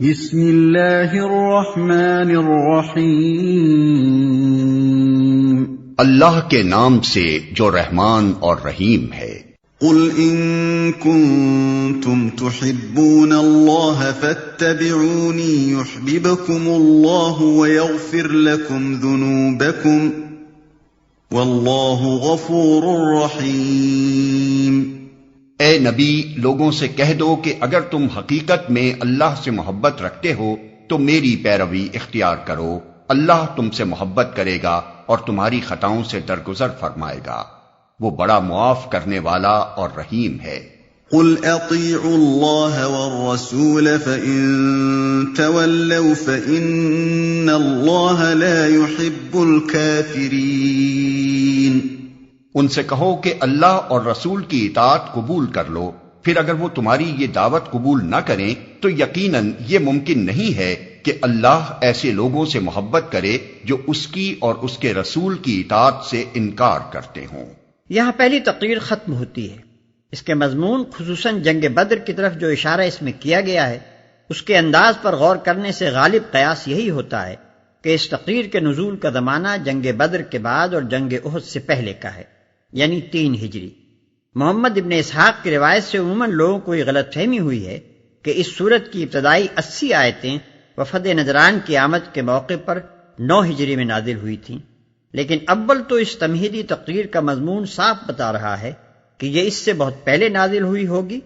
بسم اللہ الرحمن الرحیم، اللہ کے نام سے جو رحمان اور رحیم ہے۔ قل ان کنتم تحبون اللہ فاتبعونی یحببکم اللہ ویغفر لکم ذنوبکم واللہ غفور رحیم۔ اے نبی، لوگوں سے کہہ دو کہ اگر تم حقیقت میں اللہ سے محبت رکھتے ہو تو میری پیروی اختیار کرو، اللہ تم سے محبت کرے گا اور تمہاری خطاؤں سے درگزر فرمائے گا، وہ بڑا معاف کرنے والا اور رحیم ہے۔ قل اطیعوا اللہ والرسول فإن تولوا فإن اللہ لا يحب الكافرین۔ ان سے کہو کہ اللہ اور رسول کی اطاعت قبول کر لو، پھر اگر وہ تمہاری یہ دعوت قبول نہ کریں تو یقیناً یہ ممکن نہیں ہے کہ اللہ ایسے لوگوں سے محبت کرے جو اس کی اور اس کے رسول کی اطاعت سے انکار کرتے ہوں۔ یہاں پہلی تقریر ختم ہوتی ہے۔ اس کے مضمون خصوصاً جنگ بدر کی طرف جو اشارہ اس میں کیا گیا ہے، اس کے انداز پر غور کرنے سے غالب قیاس یہی ہوتا ہے کہ اس تقریر کے نزول کا زمانہ جنگ بدر کے بعد اور جنگ احد سے پہلے کا ہے، یعنی 3 ہجری۔ محمد ابن اسحاق کی روایت سے عموماً لوگوں کو یہ غلط فہمی ہوئی ہے کہ اس سورت کی ابتدائی 80 آیتیں وفد نجران کی آمد کے موقع پر 9 ہجری میں نازل ہوئی تھیں، لیکن اول تو اس تمہیدی تقریر کا مضمون صاف بتا رہا ہے کہ یہ اس سے بہت پہلے نازل ہوئی ہوگی۔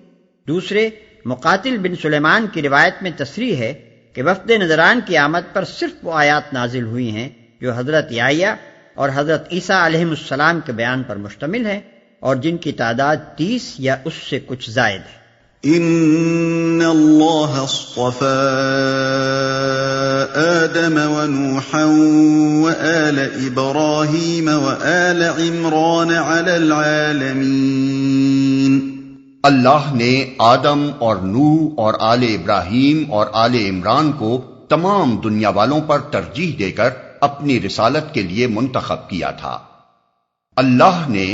دوسرے، مقاتل بن سلیمان کی روایت میں تصریح ہے کہ وفد نجران کی آمد پر صرف وہ آیات نازل ہوئی ہیں جو حضرت یحییٰ اور حضرت عیسیٰ علیہ السلام کے بیان پر مشتمل ہیں اور جن کی تعداد 30 یا اس سے کچھ زائد ہے۔ ان اللہ اصطفى آدم ونوحا وآل ابراہیم وآل عمران علی العالمین۔ اللہ نے آدم اور نوح اور آل ابراہیم اور آل عمران کو تمام دنیا والوں پر ترجیح دے کر اپنی رسالت کے لیے منتخب کیا تھا۔ اللہ نے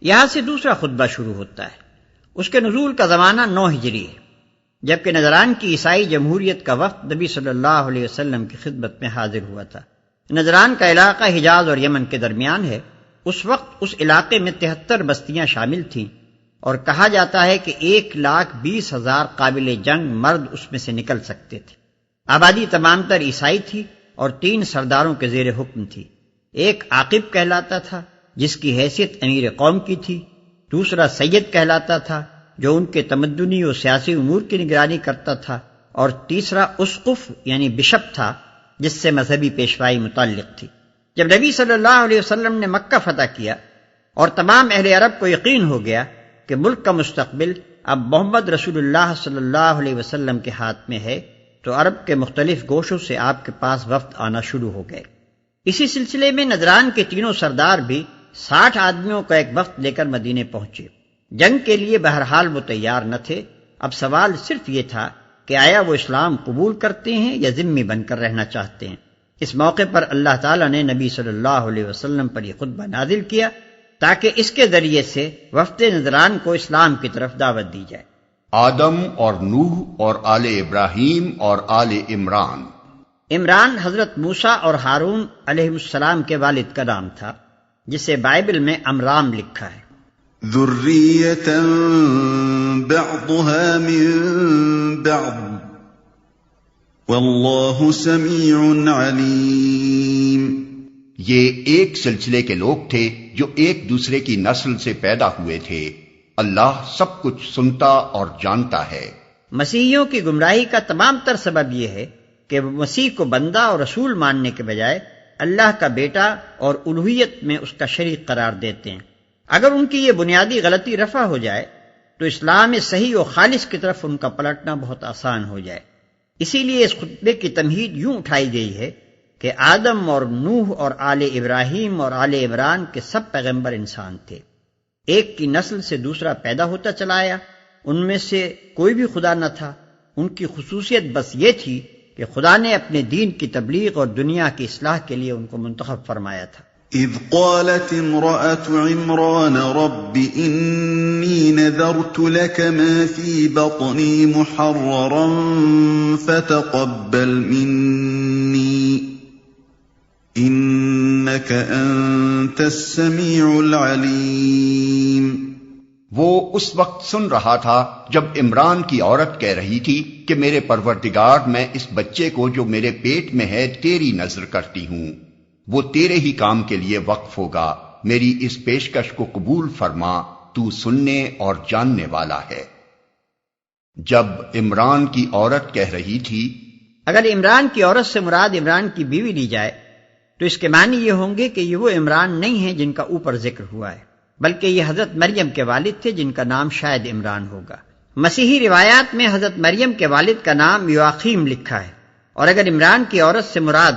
یہاں سے دوسرا خطبہ شروع ہوتا ہے۔ اس کے نزول کا زمانہ 9 ہجری ہے، جبکہ نجران کی عیسائی جمہوریت کا وفد نبی صلی اللہ علیہ وسلم کی خدمت میں حاضر ہوا تھا۔ نجران کا علاقہ حجاز اور یمن کے درمیان ہے۔ اس وقت اس علاقے میں 73 بستیاں شامل تھیں اور کہا جاتا ہے کہ 1,20,000 قابل جنگ مرد اس میں سے نکل سکتے تھے۔ آبادی تمام تر عیسائی تھی اور 3 سرداروں کے زیر حکم تھی۔ ایک عاقب کہلاتا تھا جس کی حیثیت امیر قوم کی تھی، دوسرا سید کہلاتا تھا جو ان کے تمدنی و سیاسی امور کی نگرانی کرتا تھا، اور تیسرا اسقف یعنی بشپ تھا جس سے مذہبی پیشوائی متعلق تھی۔ جب نبی صلی اللہ علیہ وسلم نے مکہ فتح کیا اور تمام اہل عرب کو یقین ہو گیا کہ ملک کا مستقبل اب محمد رسول اللہ صلی اللہ علیہ وسلم کے ہاتھ میں ہے، تو عرب کے مختلف گوشوں سے آپ کے پاس وفد آنا شروع ہو گئے۔ اسی سلسلے میں نجران کے تینوں سردار بھی 60 آدمیوں کا ایک وفد لے کر مدینے پہنچے۔ جنگ کے لیے بہرحال وہ تیار نہ تھے۔ اب سوال صرف یہ تھا کہ آیا وہ اسلام قبول کرتے ہیں یا ذمہ بن کر رہنا چاہتے ہیں۔ اس موقع پر اللہ تعالیٰ نے نبی صلی اللہ علیہ وسلم پر یہ خطبہ نازل کیا تاکہ اس کے ذریعے سے وفد نجران کو اسلام کی طرف دعوت دی جائے۔ آدم اور نوح اور آل ابراہیم اور آل عمران۔ عمران حضرت موسیٰ اور ہارون علیہ السلام کے والد کا نام تھا، جسے بائبل میں امرام لکھا ہے۔ ذریۃ بعضها من بعض واللہ سمیع علیم۔ یہ ایک سلسلے کے لوگ تھے جو ایک دوسرے کی نسل سے پیدا ہوئے تھے، اللہ سب کچھ سنتا اور جانتا ہے۔ مسیحیوں کی گمراہی کا تمام تر سبب یہ ہے کہ وہ مسیح کو بندہ اور رسول ماننے کے بجائے اللہ کا بیٹا اور الوہیت میں اس کا شریک قرار دیتے ہیں۔ اگر ان کی یہ بنیادی غلطی رفع ہو جائے تو اسلام صحیح و خالص کی طرف ان کا پلٹنا بہت آسان ہو جائے۔ اسی لیے اس خطبے کی تمہید یوں اٹھائی گئی ہے کہ آدم اور نوح اور آل ابراہیم اور آل عمران کے سب پیغمبر انسان تھے۔ ایک کی نسل سے دوسرا پیدا ہوتا چلا آیا، ان میں سے کوئی بھی خدا نہ تھا۔ ان کی خصوصیت بس یہ تھی کہ خدا نے اپنے دین کی تبلیغ اور دنیا کی اصلاح کے لیے ان کو منتخب فرمایا تھا۔ إذ قالت امرأة عمران رب إني نذرت لك ما في بطني محررا فتقبل مني إنك أنت السميع العليم. وہ اس وقت سن رہا تھا جب عمران کی عورت کہہ رہی تھی کہ میرے پروردگار میں اس بچے کو جو میرے پیٹ میں ہے تیری نذر کرتی ہوں، وہ تیرے ہی کام کے لیے وقف ہوگا، میری اس پیشکش کو قبول فرما، تو سننے اور جاننے والا ہے. جب عمران کی عورت کہہ رہی تھی، اگر عمران کی عورت سے مراد عمران کی بیوی لی جائے تو اس کے معنی یہ ہوں گے کہ یہ وہ عمران نہیں ہیں جن کا اوپر ذکر ہوا ہے، بلکہ یہ حضرت مریم کے والد تھے جن کا نام شاید عمران ہوگا. مسیحی روایات میں حضرت مریم کے والد کا نام یواقیم لکھا ہے، اور اگر عمران کی عورت سے مراد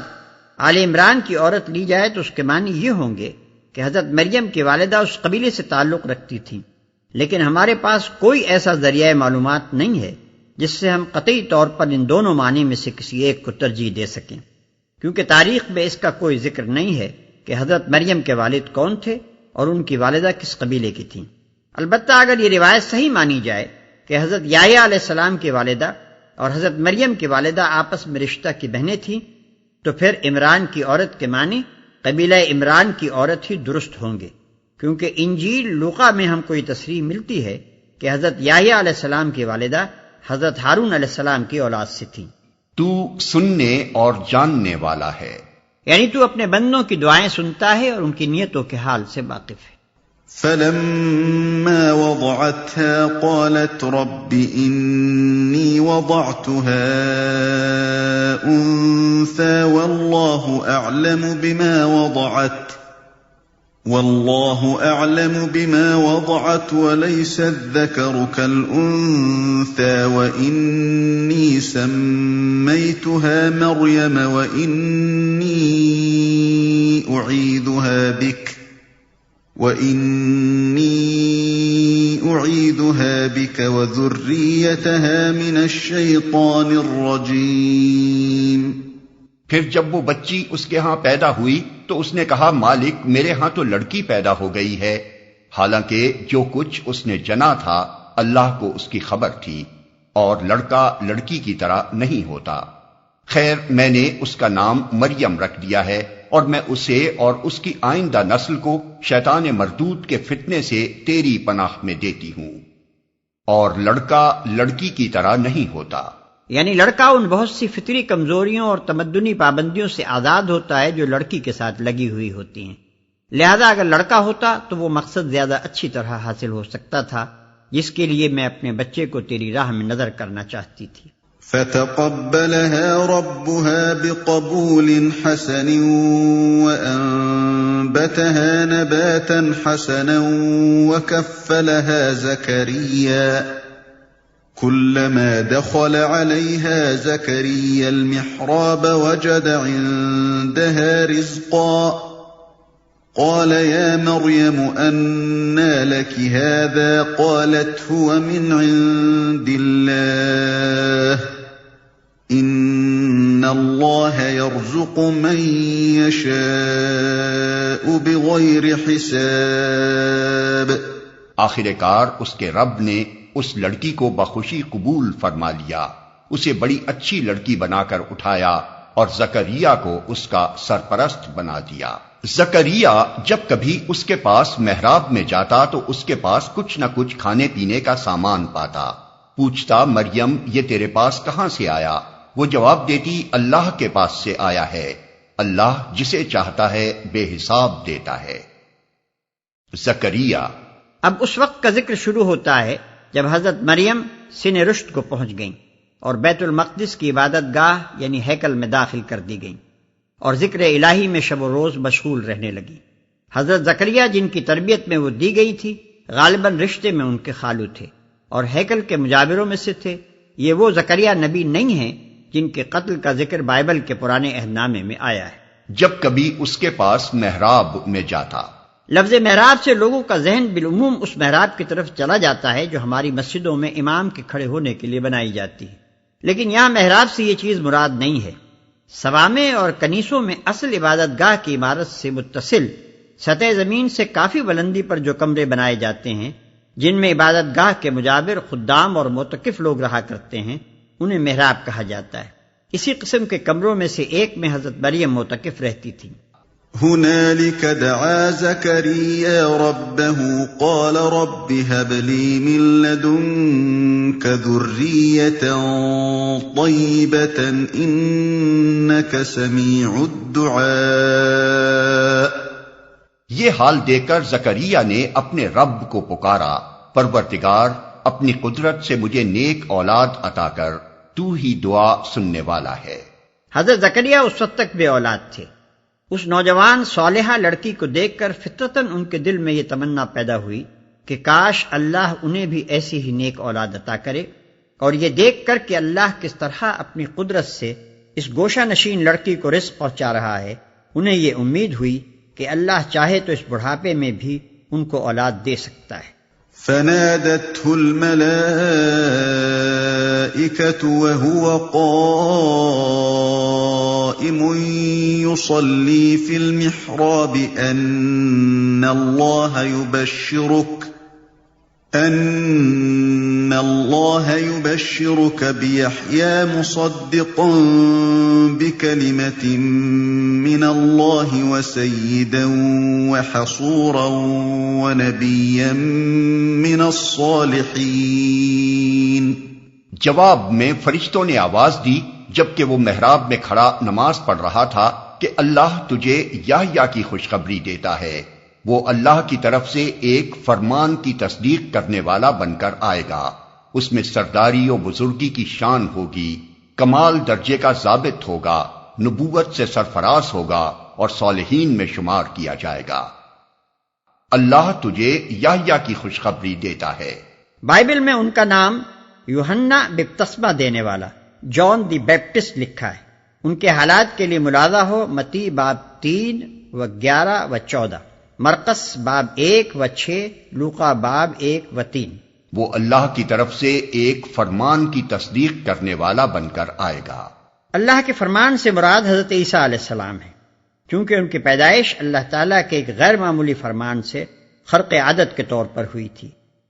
آل عمران کی عورت لی جائے تو اس کے معنی یہ ہوں گے کہ حضرت مریم کی والدہ اس قبیلے سے تعلق رکھتی تھی، لیکن ہمارے پاس کوئی ایسا ذریعہ معلومات نہیں ہے جس سے ہم قطعی طور پر ان دونوں معنی میں سے کسی ایک کو ترجیح دے سکیں، کیونکہ تاریخ میں اس کا کوئی ذکر نہیں ہے کہ حضرت مریم کے والد کون تھے اور ان کی والدہ کس قبیلے کی تھیں. البتہ اگر یہ روایت صحیح مانی جائے کہ حضرت یحییٰ علیہ السلام کی والدہ اور حضرت مریم کی والدہ آپس میں رشتہ کی بہنیں تھیں تو پھر عمران کی عورت کے معنی قبیلہ عمران کی عورت ہی درست ہوں گے، کیونکہ انجیل لوقا میں ہم کو یہ تصریح ملتی ہے کہ حضرت یحییٰ علیہ السلام کی والدہ حضرت ہارون علیہ السلام کی اولاد سے تھیں. تو سننے اور جاننے والا ہے، یعنی تو اپنے بندوں کی دعائیں سنتا ہے اور ان کی نیتوں کے حال سے واقف ہے. فلما وضعتها قالت رب إني وضعتها أنثى والله أعلم بما وضعت وليس الذكر كالأنثى وإني سميتها مريم وإني أعيذها بك وذريتها من الشيطان الرجيم. پھر جب وہ بچی اس کے ہاں پیدا ہوئی تو اس نے کہا مالک میرے ہاں تو لڑکی پیدا ہو گئی ہے، حالانکہ جو کچھ اس نے جنا تھا اللہ کو اس کی خبر تھی، اور لڑکا لڑکی کی طرح نہیں ہوتا. خیر میں نے اس کا نام مریم رکھ دیا ہے، اور میں اسے اور اس کی آئندہ نسل کو شیطان مردود کے فتنے سے تیری پناہ میں دیتی ہوں، اور لڑکا لڑکی کی طرح نہیں ہوتا. یعنی لڑکا ان بہت سی فطری کمزوریوں اور تمدنی پابندیوں سے آزاد ہوتا ہے جو لڑکی کے ساتھ لگی ہوئی ہوتی ہیں، لہذا اگر لڑکا ہوتا تو وہ مقصد زیادہ اچھی طرح حاصل ہو سکتا تھا جس کے لیے میں اپنے بچے کو تیری راہ میں نظر کرنا چاہتی تھی. فتقبلها ربها بقبول حسن وأنبتها نباتا حسنا وكفلها زكريا كلما دخل عليها زكريا المحراب وجد عندها رزقا قال يا مريم أنى لك هذا قالت هو من عند الله إن الله يرزق من يشاء بغير حساب. آخر کار اس کے رب نے اس لڑکی کو بخوشی قبول فرما لیا، اسے بڑی اچھی لڑکی بنا کر اٹھایا اور زکریا کو اس کا سرپرست بنا دیا. زکریا جب کبھی اس کے پاس محراب میں جاتا تو اس کے پاس کچھ نہ کچھ کھانے پینے کا سامان پاتا. پوچھتا مریم یہ تیرے پاس کہاں سے آیا؟ وہ جواب دیتی اللہ کے پاس سے آیا ہے، اللہ جسے چاہتا ہے بے حساب دیتا ہے. زکریا. اب اس وقت کا ذکر شروع ہوتا ہے جب حضرت مریم سن رشد کو پہنچ گئیں اور بیت المقدس کی عبادت گاہ یعنی ہیکل میں داخل کر دی گئیں اور ذکر الہی میں شب و روز مشغول رہنے لگی. حضرت زکریا جن کی تربیت میں وہ دی گئی تھی غالباً رشتے میں ان کے خالو تھے اور ہیکل کے مجاوروں میں سے تھے. یہ وہ زکریا نبی نہیں ہیں جن کے قتل کا ذکر بائبل کے پرانے عہد نامے میں آیا ہے. جب کبھی اس کے پاس محراب میں جاتا. لفظ محراب سے لوگوں کا ذہن بالعموم اس محراب کی طرف چلا جاتا ہے جو ہماری مسجدوں میں امام کے کھڑے ہونے کے لیے بنائی جاتی ہے، لیکن یہاں محراب سے یہ چیز مراد نہیں ہے. صوامع اور کنیسوں میں اصل عبادت گاہ کی عمارت سے متصل سطح زمین سے کافی بلندی پر جو کمرے بنائے جاتے ہیں، جن میں عبادت گاہ کے مجاور، خدام اور معتکف لوگ رہا کرتے ہیں، انہیں محراب کہا جاتا ہے۔ اسی قسم کے کمروں میں سے ایک میں حضرت مریم معتکف رہتی تھی۔ هنالك دعا زكريا ربه قال رب هب لي من لدنك ذرية طيبة إنك سميع الدعاء۔ یہ حال دے کر زکریا نے اپنے رب کو پکارا، پروردگار اپنی قدرت سے مجھے نیک اولاد عطا کر، تو ہی دعا سننے والا ہے۔ حضرت زکریا اس وقت تک بے اولاد تھے۔ اس نوجوان صالحہ لڑکی کو دیکھ کر فطرتاً ان کے دل میں یہ تمنا پیدا ہوئی کہ کاش اللہ انہیں بھی ایسی ہی نیک اولاد عطا کرے، اور یہ دیکھ کر کہ اللہ کس طرح اپنی قدرت سے اس گوشہ نشین لڑکی کو رزق پہنچا رہا ہے، انہیں یہ امید ہوئی کہ اللہ چاہے تو اس بڑھاپے میں بھی ان کو اولاد دے سکتا ہے۔ فنادته الملائكة وهو قائم يصلي في المحراب أن الله يبشرك بيحيى مصدقا بكلمة من الله وسيدا وحصورا ونبيا من الصالحين۔ جواب میں فرشتوں نے آواز دی جبکہ وہ محراب میں کھڑا نماز پڑھ رہا تھا کہ اللہ تجھے یحییٰ کی خوشخبری دیتا ہے، وہ اللہ کی طرف سے ایک فرمان کی تصدیق کرنے والا بن کر آئے گا، اس میں سرداری و بزرگی کی شان ہوگی، کمال درجے کا ضابط ہوگا، نبوت سے سرفراز ہوگا اور صالحین میں شمار کیا جائے گا۔ اللہ تجھے یحییٰ کی خوشخبری دیتا ہے۔ بائبل میں ان کا نام یوحنا بپتسمہ دینے والا، جان دی بیپٹسٹ لکھا ہے۔ ان کے حالات کے لیے ملاحظہ ہو متی باب 3 و 11 و 14، مرقس باب 1 و 6، لوقا باب 1 و 3۔ وہ اللہ کی طرف سے ایک فرمان کی تصدیق کرنے والا بن کر آئے گا۔ اللہ کے فرمان سے مراد حضرت عیسیٰ علیہ السلام ہے، کیونکہ ان کی پیدائش اللہ تعالیٰ کے ایک غیر معمولی فرمان سے خرق عادت کے طور پر ہوئی تھی،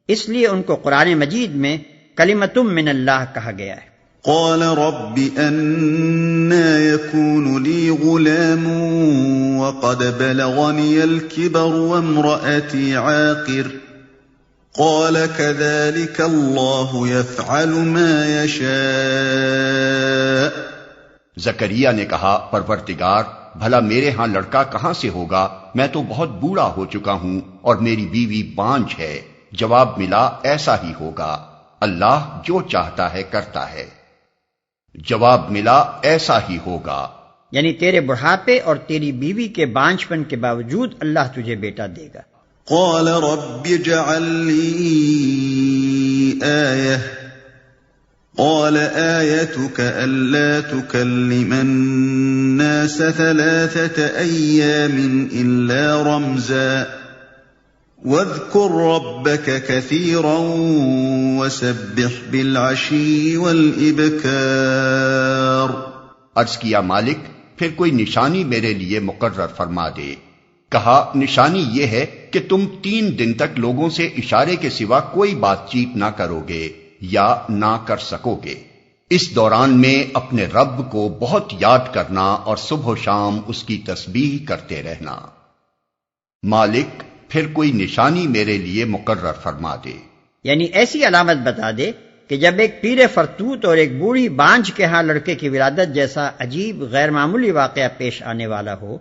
اس لیے ان کو قرآن مجید میں کلمۃ من اللہ کہا گیا ہے۔ قال رب أنا يكون لي غلام وقد بلغني الكبر وامرأتي عاقر قال كذلك الله يفعل ما يشاء۔ زکریا نے کہا، پروردگار بھلا میرے ہاں لڑکا کہاں سے ہوگا، میں تو بہت بوڑھا ہو چکا ہوں اور میری بیوی بانجھ ہے۔ جواب ملا، ایسا ہی ہوگا، اللہ جو چاہتا ہے کرتا ہے۔ جواب ملا، ایسا ہی ہوگا، یعنی تیرے بڑھاپے اور تیری بیوی کے بانجھ پن کے باوجود اللہ تجھے بیٹا دے گا۔ قال رب اجعل لي آية قال آيتك ألا تكلم الناس 3 أيام إلا رمزا واذكر ربك كثيرا وسبح بالعشي والإبكار۔ عرض کیا، مالک پھر کوئی نشانی میرے لیے مقرر فرما دے۔ کہا، نشانی یہ ہے کہ تم 3 دن تک لوگوں سے اشارے کے سوا کوئی بات چیت نہ کرو گے یا نہ کر سکو گے، اس دوران میں اپنے رب کو بہت یاد کرنا اور صبح و شام اس کی تسبیح کرتے رہنا۔ مالک پھر کوئی نشانی میرے لیے مقرر فرما دے، یعنی ایسی علامت بتا دے کہ جب ایک پیر فرتوت اور ایک بوڑھی بانجھ کے ہاں لڑکے کی ولادت جیسا عجیب غیر معمولی واقعہ پیش آنے والا ہو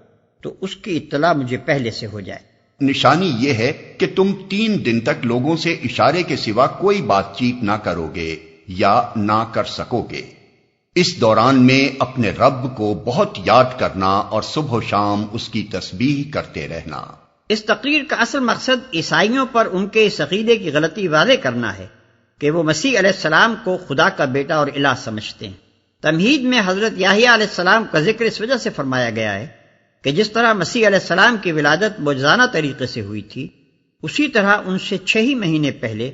تو اس کی اطلاع مجھے پہلے سے ہو جائے۔ نشانی یہ ہے کہ تم 3 دن تک لوگوں سے اشارے کے سوا کوئی بات چیت نہ کرو گے یا نہ کر سکو گے، اس دوران میں اپنے رب کو بہت یاد کرنا اور صبح و شام اس کی تسبیح کرتے رہنا۔ اس تقریر کا اصل مقصد عیسائیوں پر ان کے اس عقیدے کی غلطی واضح کرنا ہے کہ وہ مسیح علیہ السلام کو خدا کا بیٹا اور الہ سمجھتے ہیں۔ تمہید میں حضرت یحییٰ علیہ السلام کا ذکر اس وجہ سے فرمایا گیا ہے کہ جس طرح مسیح علیہ السلام کی ولادت معجزانہ طریقے سے ہوئی تھی، اسی طرح ان سے 6 ہی مہینے پہلے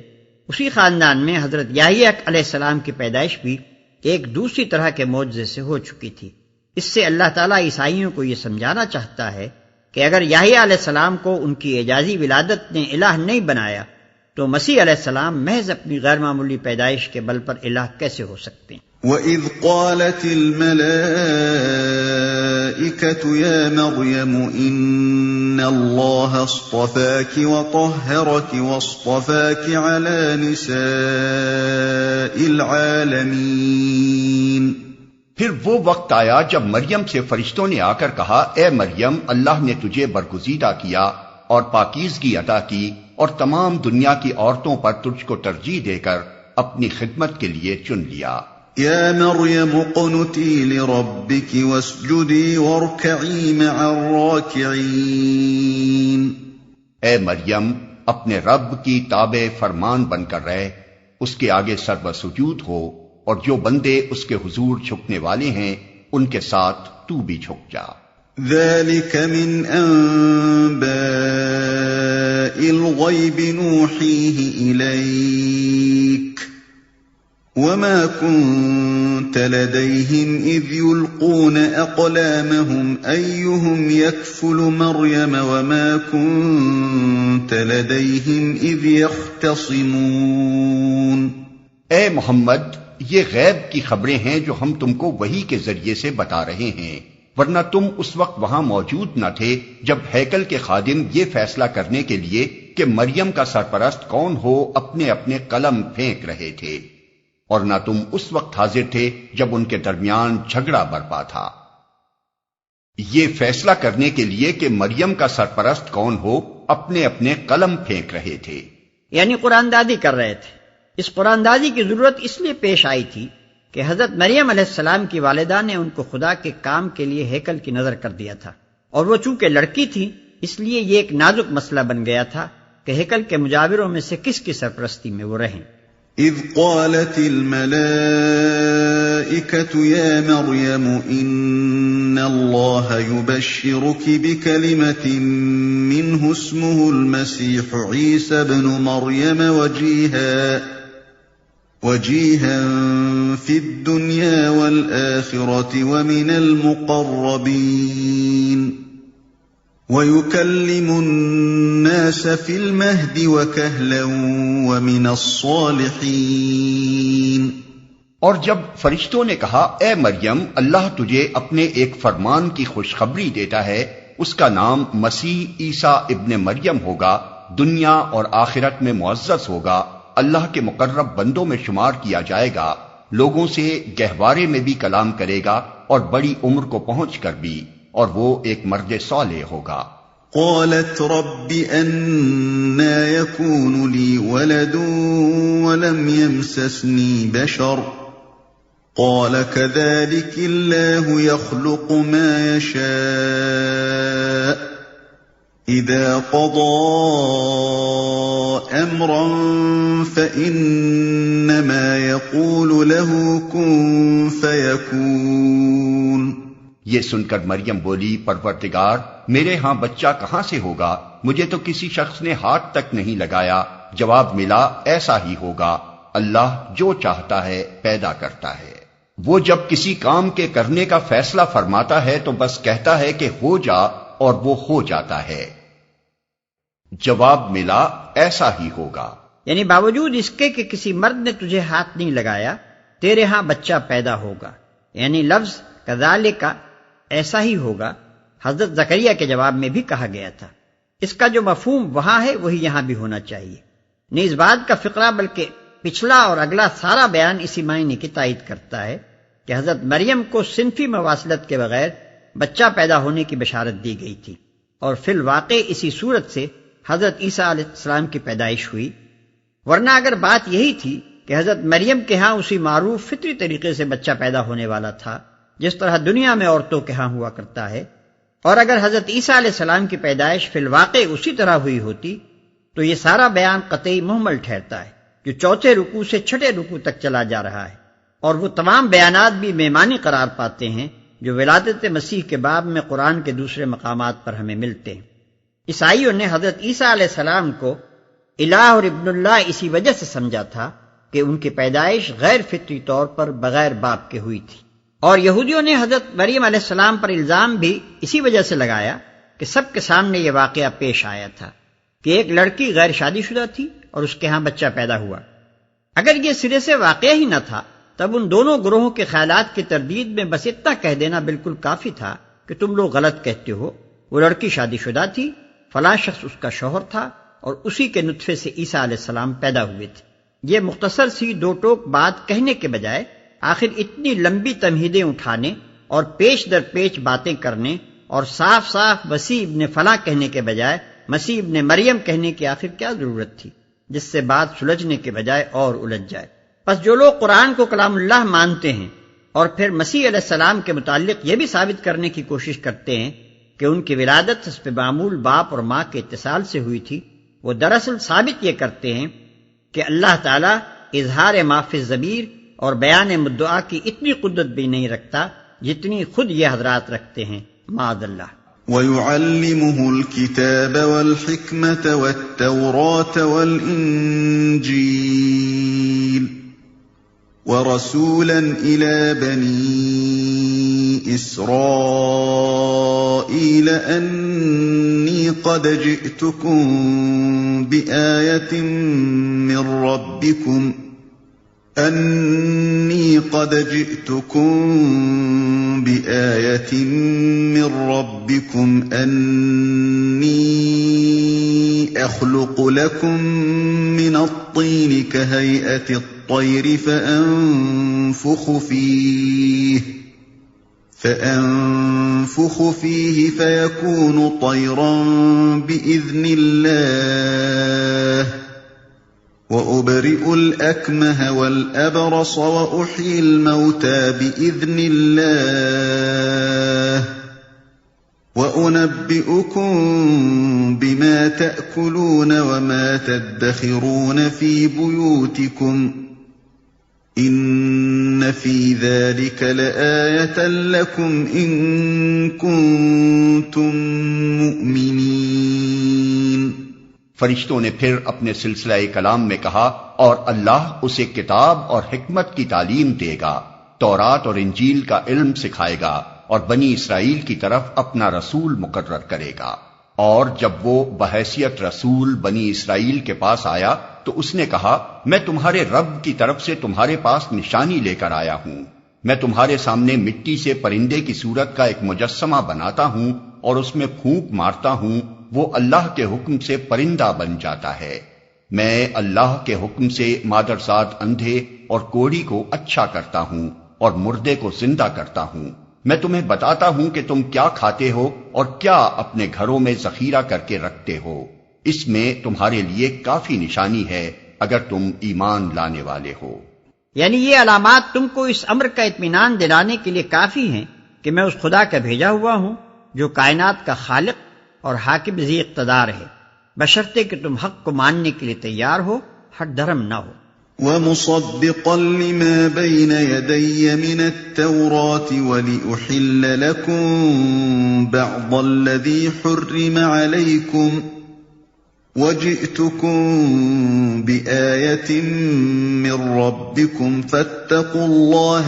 اسی خاندان میں حضرت یحییٰ علیہ السلام کی پیدائش بھی ایک دوسری طرح کے معجزے سے ہو چکی تھی۔ اس سے اللہ تعالیٰ عیسائیوں کو یہ سمجھانا چاہتا ہے کہ اگر یحییٰ علیہ السلام کو ان کی اعجازی ولادت نے الہ نہیں بنایا تو مسیح علیہ السلام محض اپنی غیر معمولی پیدائش کے بل پر الہ کیسے ہو سکتے ہیں؟ وَإِذْ قَالَتِ الْمَلَائِكَةُ يَا مَرْيَمُ إِنَّ اللَّهَ اصْطَفَاكِ وَطَهَّرَكِ وَاصْطَفَاكِ عَلَى نِسَاءِ الْعَالَمِينَ۔ پھر وہ وقت آیا جب مریم سے فرشتوں نے آ کر کہا، اے مریم، اللہ نے تجھے برگزیدہ کیا اور پاکیزگی عطا کی اور تمام دنیا کی عورتوں پر تجھ کو ترجیح دے کر اپنی خدمت کے لیے چن لیا۔ یا مریم اقنتی لربک واسجدی وارکعی مع الراکعین۔ اے مریم، اپنے رب کی تابع فرمان بن کر رہ، اس کے آگے سر و سجود ہو، اور جو بندے اس کے حضور جھکنے والے ہیں ان کے ساتھ تو بھی جھک جا۔ ذلك من انباء الغیب نوحیہ الیک وما كنت لديهم اذ يلقون اقلامهم ايهم يكفل مريم وما كنت لديهم اذ يختصمون۔ اے محمد، یہ غیب کی خبریں ہیں جو ہم تم کو وحی کے ذریعے سے بتا رہے ہیں، ورنہ تم اس وقت وہاں موجود نہ تھے جب ہیکل کے خادم یہ فیصلہ کرنے کے لیے کہ مریم کا سرپرست کون ہو اپنے اپنے قلم پھینک رہے تھے، اور نہ تم اس وقت حاضر تھے جب ان کے درمیان جھگڑا برپا تھا۔ یہ فیصلہ کرنے کے لیے کہ مریم کا سرپرست کون ہو اپنے اپنے قلم پھینک رہے تھے، یعنی قرآن دادی کر رہے تھے۔ اس قرآن دازی کی ضرورت اس لیے پیش آئی تھی کہ حضرت مریم علیہ السلام کی والدہ نے ان کو خدا کے کام کے لیے ہیکل کی نظر کر دیا تھا، اور وہ چونکہ لڑکی تھی اس لیے یہ ایک نازک مسئلہ بن گیا تھا کہ ہیکل کے مجاوروں میں سے کس کی سرپرستی میں وہ رہیں۔ اذ قالت الملائکة یا مریم ان اللہ یبشرک بکلمة منہ اسمہ المسیح عیسی ابن مریم وجیہا فی الدنیا والآخرة ومن المقربین وَيُكَلِّمُ النَّاسَ فِي الْمَهْدِ وَكَهْلًا وَمِنَ الصَّالِحِينَ۔ اور جب فرشتوں نے کہا، اے مریم، اللہ تجھے اپنے ایک فرمان کی خوشخبری دیتا ہے، اس کا نام مسیح عیسیٰ ابن مریم ہوگا، دنیا اور آخرت میں معزز ہوگا، اللہ کے مقرب بندوں میں شمار کیا جائے گا، لوگوں سے گہوارے میں بھی کلام کرے گا اور بڑی عمر کو پہنچ کر بھی، اور وہ ایک مرد صالح ہوگا۔ قالت رب أنى يكون لي ولد ولم يمسسني بشر قال كذلك الله يخلق ما يشاء إذا قضى أمرا فإنما يقول له كن فيكون۔ یہ سن کر مریم بولی، پروردگار، میرے ہاں بچہ کہاں سے ہوگا؟ مجھے تو کسی شخص نے ہاتھ تک نہیں لگایا۔ جواب ملا، ایسا ہی ہوگا، اللہ جو چاہتا ہے پیدا کرتا ہے۔ وہ جب کسی کام کے کرنے کا فیصلہ فرماتا ہے تو بس کہتا ہے کہ ہو جا، اور وہ ہو جاتا ہے۔ جواب ملا، ایسا ہی ہوگا، یعنی باوجود اس کے کہ کسی مرد نے تجھے ہاتھ نہیں لگایا، تیرے ہاں بچہ پیدا ہوگا۔ یعنی لفظ کذالک، ایسا ہی ہوگا، حضرت زکریا کے جواب میں بھی کہا گیا تھا۔ اس کا جو مفہوم وہاں ہے وہی یہاں بھی ہونا چاہیے۔ نہیں اس بات کا فقرہ بلکہ پچھلا اور اگلا سارا بیان اسی معنی کی تائید کرتا ہے کہ حضرت مریم کو صنفی مواصلت کے بغیر بچہ پیدا ہونے کی بشارت دی گئی تھی، اور فی الواقع اسی صورت سے حضرت عیسیٰ علیہ السلام کی پیدائش ہوئی۔ ورنہ اگر بات یہی تھی کہ حضرت مریم کے ہاں اسی معروف فطری طریقے سے بچہ پیدا ہونے والا تھا جس طرح دنیا میں عورتوں کے ہاں ہوا کرتا ہے، اور اگر حضرت عیسیٰ علیہ السلام کی پیدائش فی الواقع اسی طرح ہوئی ہوتی تو یہ سارا بیان قطعی محمل ٹھہرتا ہے جو چوتھے رکوع سے چھٹے رکوع تک چلا جا رہا ہے، اور وہ تمام بیانات بھی میمانی قرار پاتے ہیں جو ولادت مسیح کے باب میں قرآن کے دوسرے مقامات پر ہمیں ملتے ہیں۔ عیسائیوں نے حضرت عیسیٰ علیہ السلام کو الہ اور ابن اللہ اسی وجہ سے سمجھا تھا کہ ان کی پیدائش غیر فطری طور پر بغیر باپ کے ہوئی تھی، اور یہودیوں نے حضرت مریم علیہ السلام پر الزام بھی اسی وجہ سے لگایا کہ سب کے سامنے یہ واقعہ پیش آیا تھا کہ ایک لڑکی غیر شادی شدہ تھی اور اس کے ہاں بچہ پیدا ہوا۔ اگر یہ سرے سے واقعہ ہی نہ تھا تب ان دونوں گروہوں کے خیالات کی تردید میں بس اتنا کہہ دینا بالکل کافی تھا کہ تم لوگ غلط کہتے ہو، وہ لڑکی شادی شدہ تھی، فلاں شخص اس کا شوہر تھا اور اسی کے نطفے سے عیسیٰ علیہ السلام پیدا ہوئے تھے۔ یہ مختصر سی دو ٹوک بات کہنے کے بجائے آخر اتنی لمبی تمہیدیں اٹھانے اور پیش در پیش باتیں کرنے اور صاف صاف مسیح ابن فلاں کہنے کے بجائے مسیح ابن مریم کہنے کی آخر کیا ضرورت تھی، جس سے بات سلجھنے کے بجائے اور الجھ جائے؟ پس جو لوگ قرآن کو کلام اللہ مانتے ہیں اور پھر مسیح علیہ السلام کے متعلق یہ بھی ثابت کرنے کی کوشش کرتے ہیں کہ ان کی ولادت حسب معمول باپ اور ماں کے اتصال سے ہوئی تھی، وہ دراصل ثابت یہ کرتے ہیں کہ اللہ تعالیٰ اظہار ما فی الضمیر اور بیان مدعا کی اتنی قدرت بھی نہیں رکھتا جتنی خود یہ حضرات رکھتے ہیں، معاذ اللہ۔ وَيُعَلِّمُهُ الْكِتَابَ وَالْحِكْمَةَ وَالتَّوْرَاةَ وَالْإِنْجِيلَ وَرَسُولًا إِلَى بَنِي إِسْرَائِيلَ أَنِّي قَدْ جِئْتُكُمْ بِآيَةٍ من ربكم أني أخلق لكم من الطين كهيئة الطير فأنفخ فيه فيكون طيرا بإذن الله وأبرئ الأكمه والأبرص وأحيي الموتى بإذن الله وأنبئكم بما تأكلون وما تدخرون في بيوتكم إن في ذلك لآية لكم إن كنتم مؤمنين۔ فرشتوں نے پھر اپنے سلسلہ کلام میں کہا، اور اللہ اسے کتاب اور حکمت کی تعلیم دے گا، تورات اور انجیل کا علم سکھائے گا، اور بنی اسرائیل کی طرف اپنا رسول مقرر کرے گا۔ اور جب وہ بحیثیت رسول بنی اسرائیل کے پاس آیا تو اس نے کہا، میں تمہارے رب کی طرف سے تمہارے پاس نشانی لے کر آیا ہوں۔ میں تمہارے سامنے مٹی سے پرندے کی صورت کا ایک مجسمہ بناتا ہوں اور اس میں پھونک مارتا ہوں، وہ اللہ کے حکم سے پرندہ بن جاتا ہے۔ میں اللہ کے حکم سے مادرزاد اندھے اور کوڑی کو اچھا کرتا ہوں اور مردے کو زندہ کرتا ہوں۔ میں تمہیں بتاتا ہوں کہ تم کیا کھاتے ہو اور کیا اپنے گھروں میں ذخیرہ کر کے رکھتے ہو، اس میں تمہارے لیے کافی نشانی ہے اگر تم ایمان لانے والے ہو۔ یعنی یہ علامات تم کو اس امر کا اطمینان دلانے کے لیے کافی ہیں کہ میں اس خدا کا بھیجا ہوا ہوں جو کائنات کا خالق اور حاکم ذی اقتدار ہے، بشرطے کہ تم حق کو ماننے کے لیے تیار ہو، ہٹ دھرم نہ ہو۔ وَمُصَدِّقًا لِمَا بَيْنَ يَدَيَّ مِنَ التَّوْرَاةِ وَلِأُحِلَّ لَكُمْ بَعْضَ الَّذِي حُرِّمَ عَلَيْكُمْ وَجِئْتُكُمْ بِآيَةٍ مِّن رَّبِّكُمْ فَاتَّقُوا اللَّهَ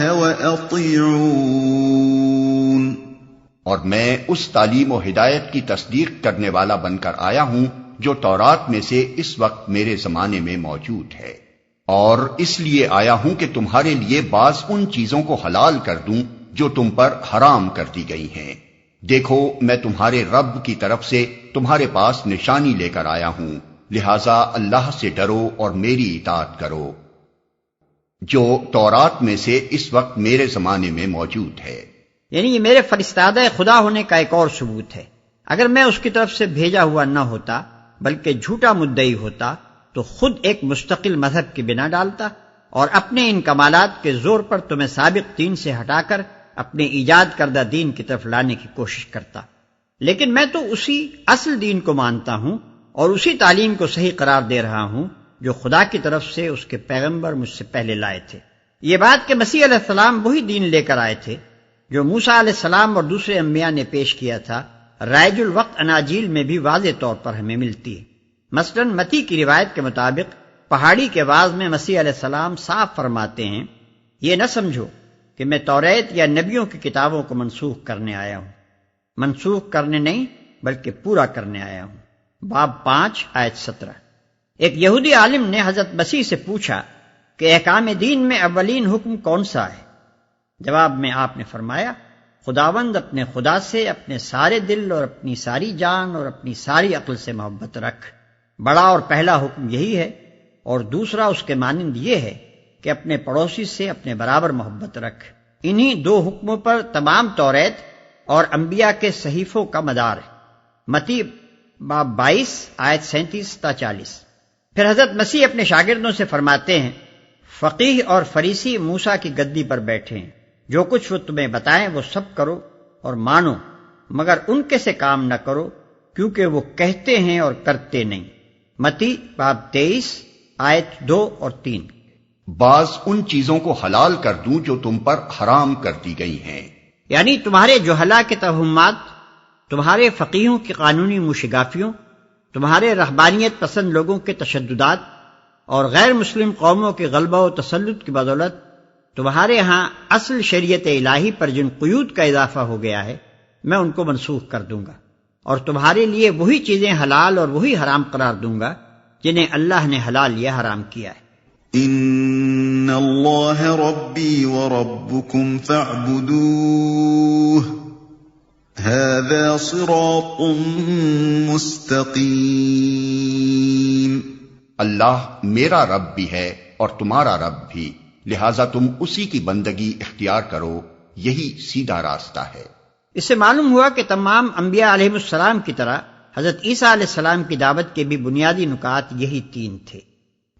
وَأَطِيعُونِ۔ اور میں اس تعلیم و ہدایت کی تصدیق کرنے والا بن کر آیا ہوں جو تورات میں سے اس وقت میرے زمانے میں موجود ہے، اور اس لیے آیا ہوں کہ تمہارے لیے بعض ان چیزوں کو حلال کر دوں جو تم پر حرام کر دی گئی ہیں۔ دیکھو، میں تمہارے رب کی طرف سے تمہارے پاس نشانی لے کر آیا ہوں، لہذا اللہ سے ڈرو اور میری اطاعت کرو جو تورات میں سے اس وقت میرے زمانے میں موجود ہے۔ یعنی یہ میرے فرستادہ خدا ہونے کا ایک اور ثبوت ہے۔ اگر میں اس کی طرف سے بھیجا ہوا نہ ہوتا بلکہ جھوٹا مدعی ہوتا تو خود ایک مستقل مذہب کی بنا ڈالتا اور اپنے ان کمالات کے زور پر تمہیں سابق دین سے ہٹا کر اپنے ایجاد کردہ دین کی طرف لانے کی کوشش کرتا، لیکن میں تو اسی اصل دین کو مانتا ہوں اور اسی تعلیم کو صحیح قرار دے رہا ہوں جو خدا کی طرف سے اس کے پیغمبر مجھ سے پہلے لائے تھے۔ یہ بات کہ مسیح علیہ السلام وہی دین لے کر آئے تھے جو موسیٰ علیہ السلام اور دوسرے انبیاء نے پیش کیا تھا، رائج الوقت اناجیل میں بھی واضح طور پر ہمیں ملتی ہے۔ مثلاً متی کی روایت کے مطابق پہاڑی کے واعظ میں مسیح علیہ السلام صاف فرماتے ہیں، یہ نہ سمجھو کہ میں توریت یا نبیوں کی کتابوں کو منسوخ کرنے آیا ہوں، منسوخ کرنے نہیں بلکہ پورا کرنے آیا ہوں۔ باب 5 آیت 17۔ ایک یہودی عالم نے حضرت مسیح سے پوچھا کہ احکام دین میں اولین حکم کون سا ہے؟ جواب میں آپ نے فرمایا، خداوند اپنے خدا سے اپنے سارے دل اور اپنی ساری جان اور اپنی ساری عقل سے محبت رکھ۔ بڑا اور پہلا حکم یہی ہے، اور دوسرا اس کے مانند یہ ہے کہ اپنے پڑوسی سے اپنے برابر محبت رکھ۔ انہی دو حکموں پر تمام توریت اور انبیاء کے صحیفوں کا مدار ہے۔ متی باب 22 آیت 37 تا 40۔ پھر حضرت مسیح اپنے شاگردوں سے فرماتے ہیں، فقیہ اور فریسی موسیٰ کی گدی پر بیٹھے ہیں، جو کچھ وہ تمہیں بتائیں وہ سب کرو اور مانو، مگر ان کے سے کام نہ کرو، کیونکہ وہ کہتے ہیں اور کرتے نہیں۔ متی باب 23 آیت 2 اور 3۔ بعض ان چیزوں کو حلال کر دوں جو تم پر حرام کر دی گئی ہیں، یعنی تمہارے جہلا کے توہمات، تمہارے فقیہوں کی قانونی موشگافیوں، تمہارے رہبانیت پسند لوگوں کے تشددات اور غیر مسلم قوموں کے غلبہ و تسلط کی بدولت تمہارے ہاں اصل شریعت الہی پر جن قیود کا اضافہ ہو گیا ہے، میں ان کو منسوخ کر دوں گا، اور تمہارے لیے وہی چیزیں حلال اور وہی حرام قرار دوں گا جنہیں اللہ نے حلال یا حرام کیا ہے۔ ان اللہ ربی وربکم فاعبدوہ ھذا صراط مستقیم۔ اللہ میرا رب بھی ہے اور تمہارا رب بھی، لہذا تم اسی کی بندگی اختیار کرو، یہی سیدھا راستہ ہے۔ اس سے معلوم ہوا کہ تمام انبیاء علیہ السلام کی طرح حضرت عیسیٰ علیہ السلام کی دعوت کے بھی بنیادی نکات یہی تین تھے۔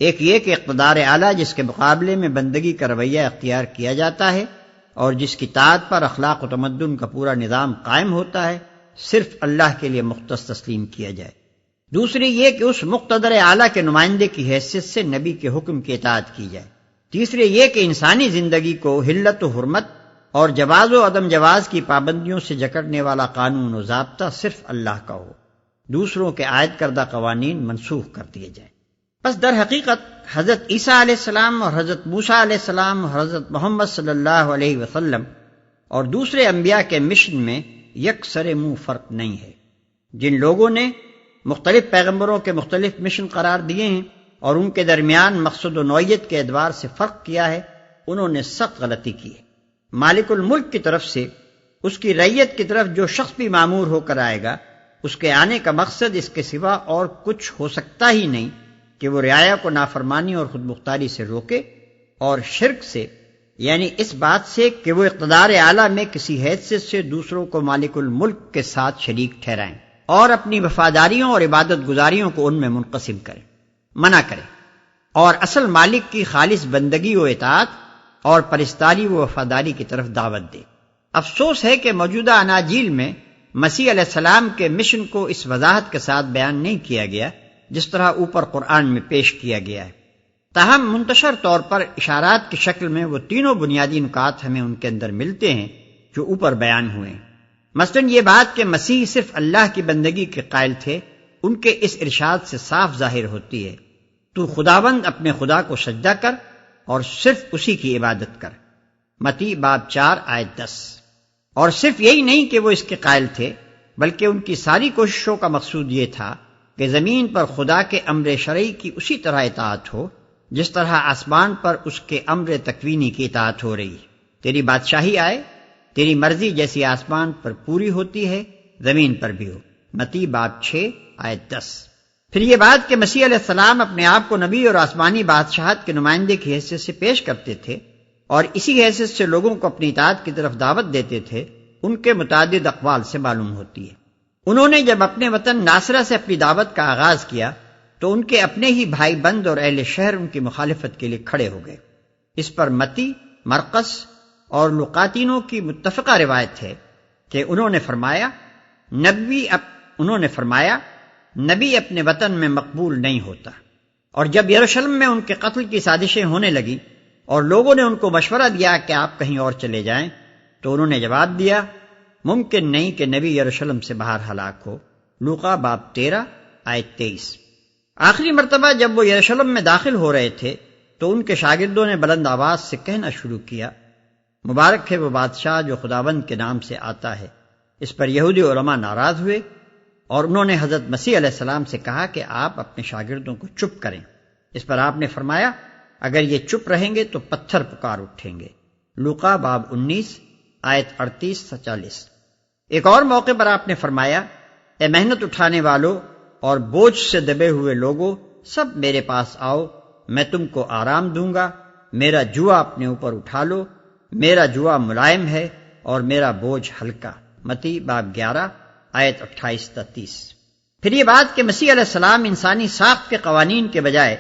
ایک یہ کہ اقتدار اعلیٰ جس کے مقابلے میں بندگی کا رویہ اختیار کیا جاتا ہے اور جس کی طاعت پر اخلاق و تمدن کا پورا نظام قائم ہوتا ہے، صرف اللہ کے لیے مختص تسلیم کیا جائے۔ دوسری یہ کہ اس مقتدر اعلیٰ کے نمائندے کی حیثیت سے نبی کے حکم کی اطاعت کی جائے۔ تیسری یہ کہ انسانی زندگی کو حلت و حرمت اور جواز و عدم جواز کی پابندیوں سے جکڑنے والا قانون و ضابطہ صرف اللہ کا ہو، دوسروں کے عائد کردہ قوانین منسوخ کر دیے جائیں۔ بس در حقیقت حضرت عیسیٰ علیہ السلام اور حضرت موسیٰ علیہ السلام اور حضرت محمد صلی اللہ علیہ وسلم اور دوسرے انبیاء کے مشن میں یکسر منہ فرق نہیں ہے۔ جن لوگوں نے مختلف پیغمبروں کے مختلف مشن قرار دیے ہیں اور ان کے درمیان مقصد و نوعیت کے اعتبار سے فرق کیا ہے، انہوں نے سخت غلطی کی ہے۔ مالک الملک کی طرف سے اس کی رعیت کی طرف جو شخص بھی مامور ہو کر آئے گا، اس کے آنے کا مقصد اس کے سوا اور کچھ ہو سکتا ہی نہیں کہ وہ رعایا کو نافرمانی اور خود مختاری سے روکے اور شرک سے، یعنی اس بات سے کہ وہ اقتدار اعلیٰ میں کسی حیثیت سے دوسروں کو مالک الملک کے ساتھ شریک ٹھہرائیں اور اپنی وفاداریوں اور عبادت گزاریوں کو ان میں منقسم کریں، منع کریں، اور اصل مالک کی خالص بندگی و اطاعت اور پرستاری و وفاداری کی طرف دعوت دے۔ افسوس ہے کہ موجودہ اناجیل میں مسیح علیہ السلام کے مشن کو اس وضاحت کے ساتھ بیان نہیں کیا گیا جس طرح اوپر قرآن میں پیش کیا گیا ہے۔ تاہم منتشر طور پر اشارات کی شکل میں وہ تینوں بنیادی نکات ہمیں ان کے اندر ملتے ہیں جو اوپر بیان ہوئے ہیں۔ مثلاً یہ بات کہ مسیح صرف اللہ کی بندگی کے قائل تھے، ان کے اس ارشاد سے صاف ظاہر ہوتی ہے، تو خداوند اپنے خدا کو سجدہ کر اور صرف اسی کی عبادت کر۔ متی باب 4 آیت 10۔ اور صرف یہی نہیں کہ وہ اس کے قائل تھے، بلکہ ان کی ساری کوششوں کا مقصود یہ تھا کہ زمین پر خدا کے امر شرعی کی اسی طرح اطاعت ہو جس طرح آسمان پر اس کے امر تکوینی کی اطاعت ہو رہی۔ تیری بادشاہی آئے، تیری مرضی جیسی آسمان پر پوری ہوتی ہے زمین پر بھی ہو۔ متی باب 6 آیت 10۔ پھر یہ بات کہ مسیح علیہ السلام اپنے آپ کو نبی اور آسمانی بادشاہت کے نمائندے کی حیثیت سے پیش کرتے تھے اور اسی حیثیت سے لوگوں کو اپنی اطاعت کی طرف دعوت دیتے تھے، ان کے متعدد اقوال سے معلوم ہوتی ہے۔ انہوں نے جب اپنے وطن ناصرہ سے اپنی دعوت کا آغاز کیا تو ان کے اپنے ہی بھائی بند اور اہل شہر ان کی مخالفت کے لیے کھڑے ہو گئے۔ اس پر متی، مرقس اور لقاتینوں کی متفقہ روایت ہے کہ انہوں نے فرمایا نبی اپنے وطن میں مقبول نہیں ہوتا۔ اور جب یروشلم میں ان کے قتل کی سازشیں ہونے لگی اور لوگوں نے ان کو مشورہ دیا کہ آپ کہیں اور چلے جائیں، تو انہوں نے جواب دیا، ممکن نہیں کہ نبی یروشلم سے باہر ہلاک ہو۔ لوقا باب 13 آیت 23۔ آخری مرتبہ جب وہ یروشلم میں داخل ہو رہے تھے تو ان کے شاگردوں نے بلند آواز سے کہنا شروع کیا، مبارک ہے وہ بادشاہ جو خداوند کے نام سے آتا ہے۔ اس پر یہودی علماء ناراض ہوئے اور انہوں نے حضرت مسیح علیہ السلام سے کہا کہ آپ اپنے شاگردوں کو چپ کریں۔ اس پر آپ نے فرمایا اگر یہ چپ رہیں گے تو پتھر پکار اٹھیں گے۔ لوقا باب 19 آیت 38 سے 40۔ ایک اور موقع پر آپ نے فرمایا اے محنت اٹھانے والوں اور بوجھ سے دبے ہوئے لوگوں، سب میرے پاس آؤ، میں تم کو آرام دوں گا۔ میرا جوا اپنے اوپر اٹھا لو، میرا جوا ملائم ہے اور میرا بوجھ ہلکا۔ متی باب 11 آیت 28 تا 30۔ پھر یہ بات کہ مسیح علیہ السلام انسانی ساخت کے قوانین کے بجائے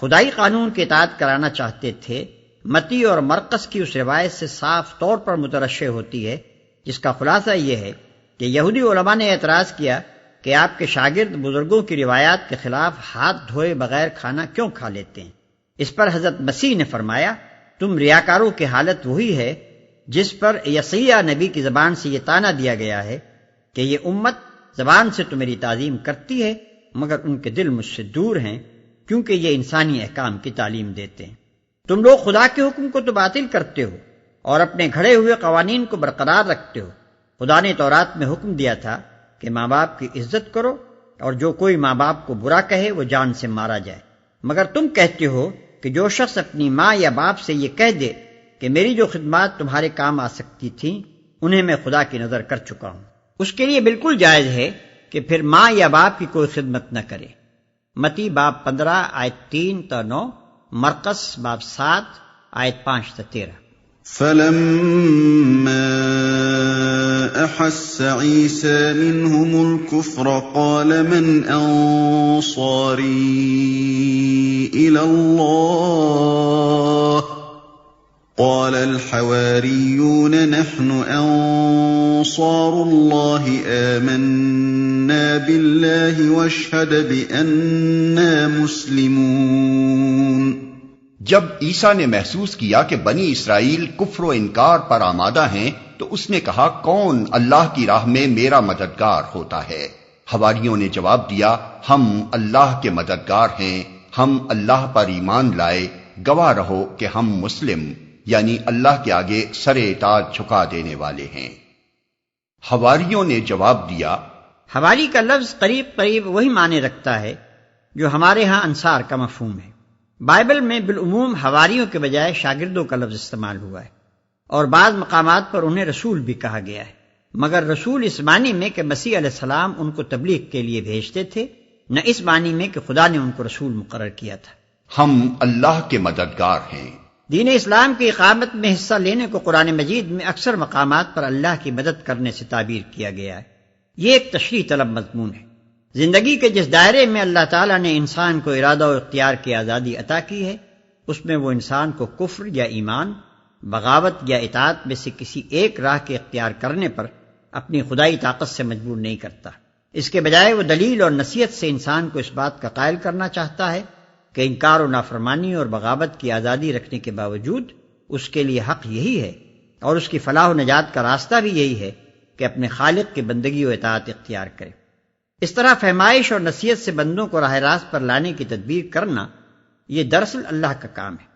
خدائی قانون کی اطاعت کرانا چاہتے تھے، متی اور مرقس کی اس روایت سے صاف طور پر مترشح ہوتی ہے، جس کا خلاصہ یہ ہے کہ یہودی علماء نے اعتراض کیا کہ آپ کے شاگرد بزرگوں کی روایات کے خلاف ہاتھ دھوئے بغیر کھانا کیوں کھا لیتے ہیں۔ اس پر حضرت مسیح نے فرمایا تم ریاکاروں کی حالت وہی ہے جس پر یسیع نبی کی زبان سے یہ طعنہ دیا گیا ہے کہ یہ امت زبان سے تو میری تعظیم کرتی ہے مگر ان کے دل مجھ سے دور ہیں، کیونکہ یہ انسانی احکام کی تعلیم دیتے ہیں۔ تم لوگ خدا کے حکم کو تو باطل کرتے ہو اور اپنے گھڑے ہوئے قوانین کو برقرار رکھتے ہو۔ خدا نے تورات میں حکم دیا تھا کہ ماں باپ کی عزت کرو اور جو کوئی ماں باپ کو برا کہے وہ جان سے مارا جائے، مگر تم کہتے ہو کہ جو شخص اپنی ماں یا باپ سے یہ کہہ دے کہ میری جو خدمات تمہارے کام آ سکتی تھیں انہیں میں خدا کی نظر کر چکا ہوں، اس کے لیے بالکل جائز ہے کہ پھر ماں یا باپ کی کوئی خدمت نہ کرے۔ متی باب 15 آیت 3 تا 9، مرقس باب 7 آیت 5 تا 13۔ فلما أحس عيسى منهم الكفر قال من أنصاري إلى الله قال الحواريون نحن أنصار الله آمنا بالله واشهد بأننا مسلمون۔ جب عیسیٰ نے محسوس کیا کہ بنی اسرائیل کفر و انکار پر آمادہ ہیں تو اس نے کہا کون اللہ کی راہ میں میرا مددگار ہوتا ہے؟ حواریوں نے جواب دیا ہم اللہ کے مددگار ہیں، ہم اللہ پر ایمان لائے، گواہ رہو کہ ہم مسلم یعنی اللہ کے آگے سر اطاعت جھکا دینے والے ہیں۔ حواریوں نے جواب دیا، حواری کا لفظ قریب قریب وہی معنی رکھتا ہے جو ہمارے ہاں انصار کا مفہوم ہے۔ بائبل میں بالعموم حواریوں کے بجائے شاگردوں کا لفظ استعمال ہوا ہے اور بعض مقامات پر انہیں رسول بھی کہا گیا ہے، مگر رسول اس معنی میں کہ مسیح علیہ السلام ان کو تبلیغ کے لیے بھیجتے تھے، نہ اس معنی میں کہ خدا نے ان کو رسول مقرر کیا تھا۔ ہم اللہ کے مددگار ہیں۔ دین اسلام کی اقامت میں حصہ لینے کو قرآن مجید میں اکثر مقامات پر اللہ کی مدد کرنے سے تعبیر کیا گیا ہے۔ یہ ایک تشریح طلب مضمون ہے۔ زندگی کے جس دائرے میں اللہ تعالیٰ نے انسان کو ارادہ و اختیار کی آزادی عطا کی ہے، اس میں وہ انسان کو کفر یا ایمان، بغاوت یا اطاعت میں سے کسی ایک راہ کے اختیار کرنے پر اپنی خدائی طاقت سے مجبور نہیں کرتا۔ اس کے بجائے وہ دلیل اور نصیحت سے انسان کو اس بات کا قائل کرنا چاہتا ہے کہ انکار و نافرمانی اور بغاوت کی آزادی رکھنے کے باوجود اس کے لیے حق یہی ہے اور اس کی فلاح و نجات کا راستہ بھی یہی ہے کہ اپنے خالق کی بندگی و اطاعت اختیار کرے۔ اس طرح فہمائش اور نصیحت سے بندوں کو راہ راست پر لانے کی تدبیر کرنا یہ دراصل اللہ کا کام ہے،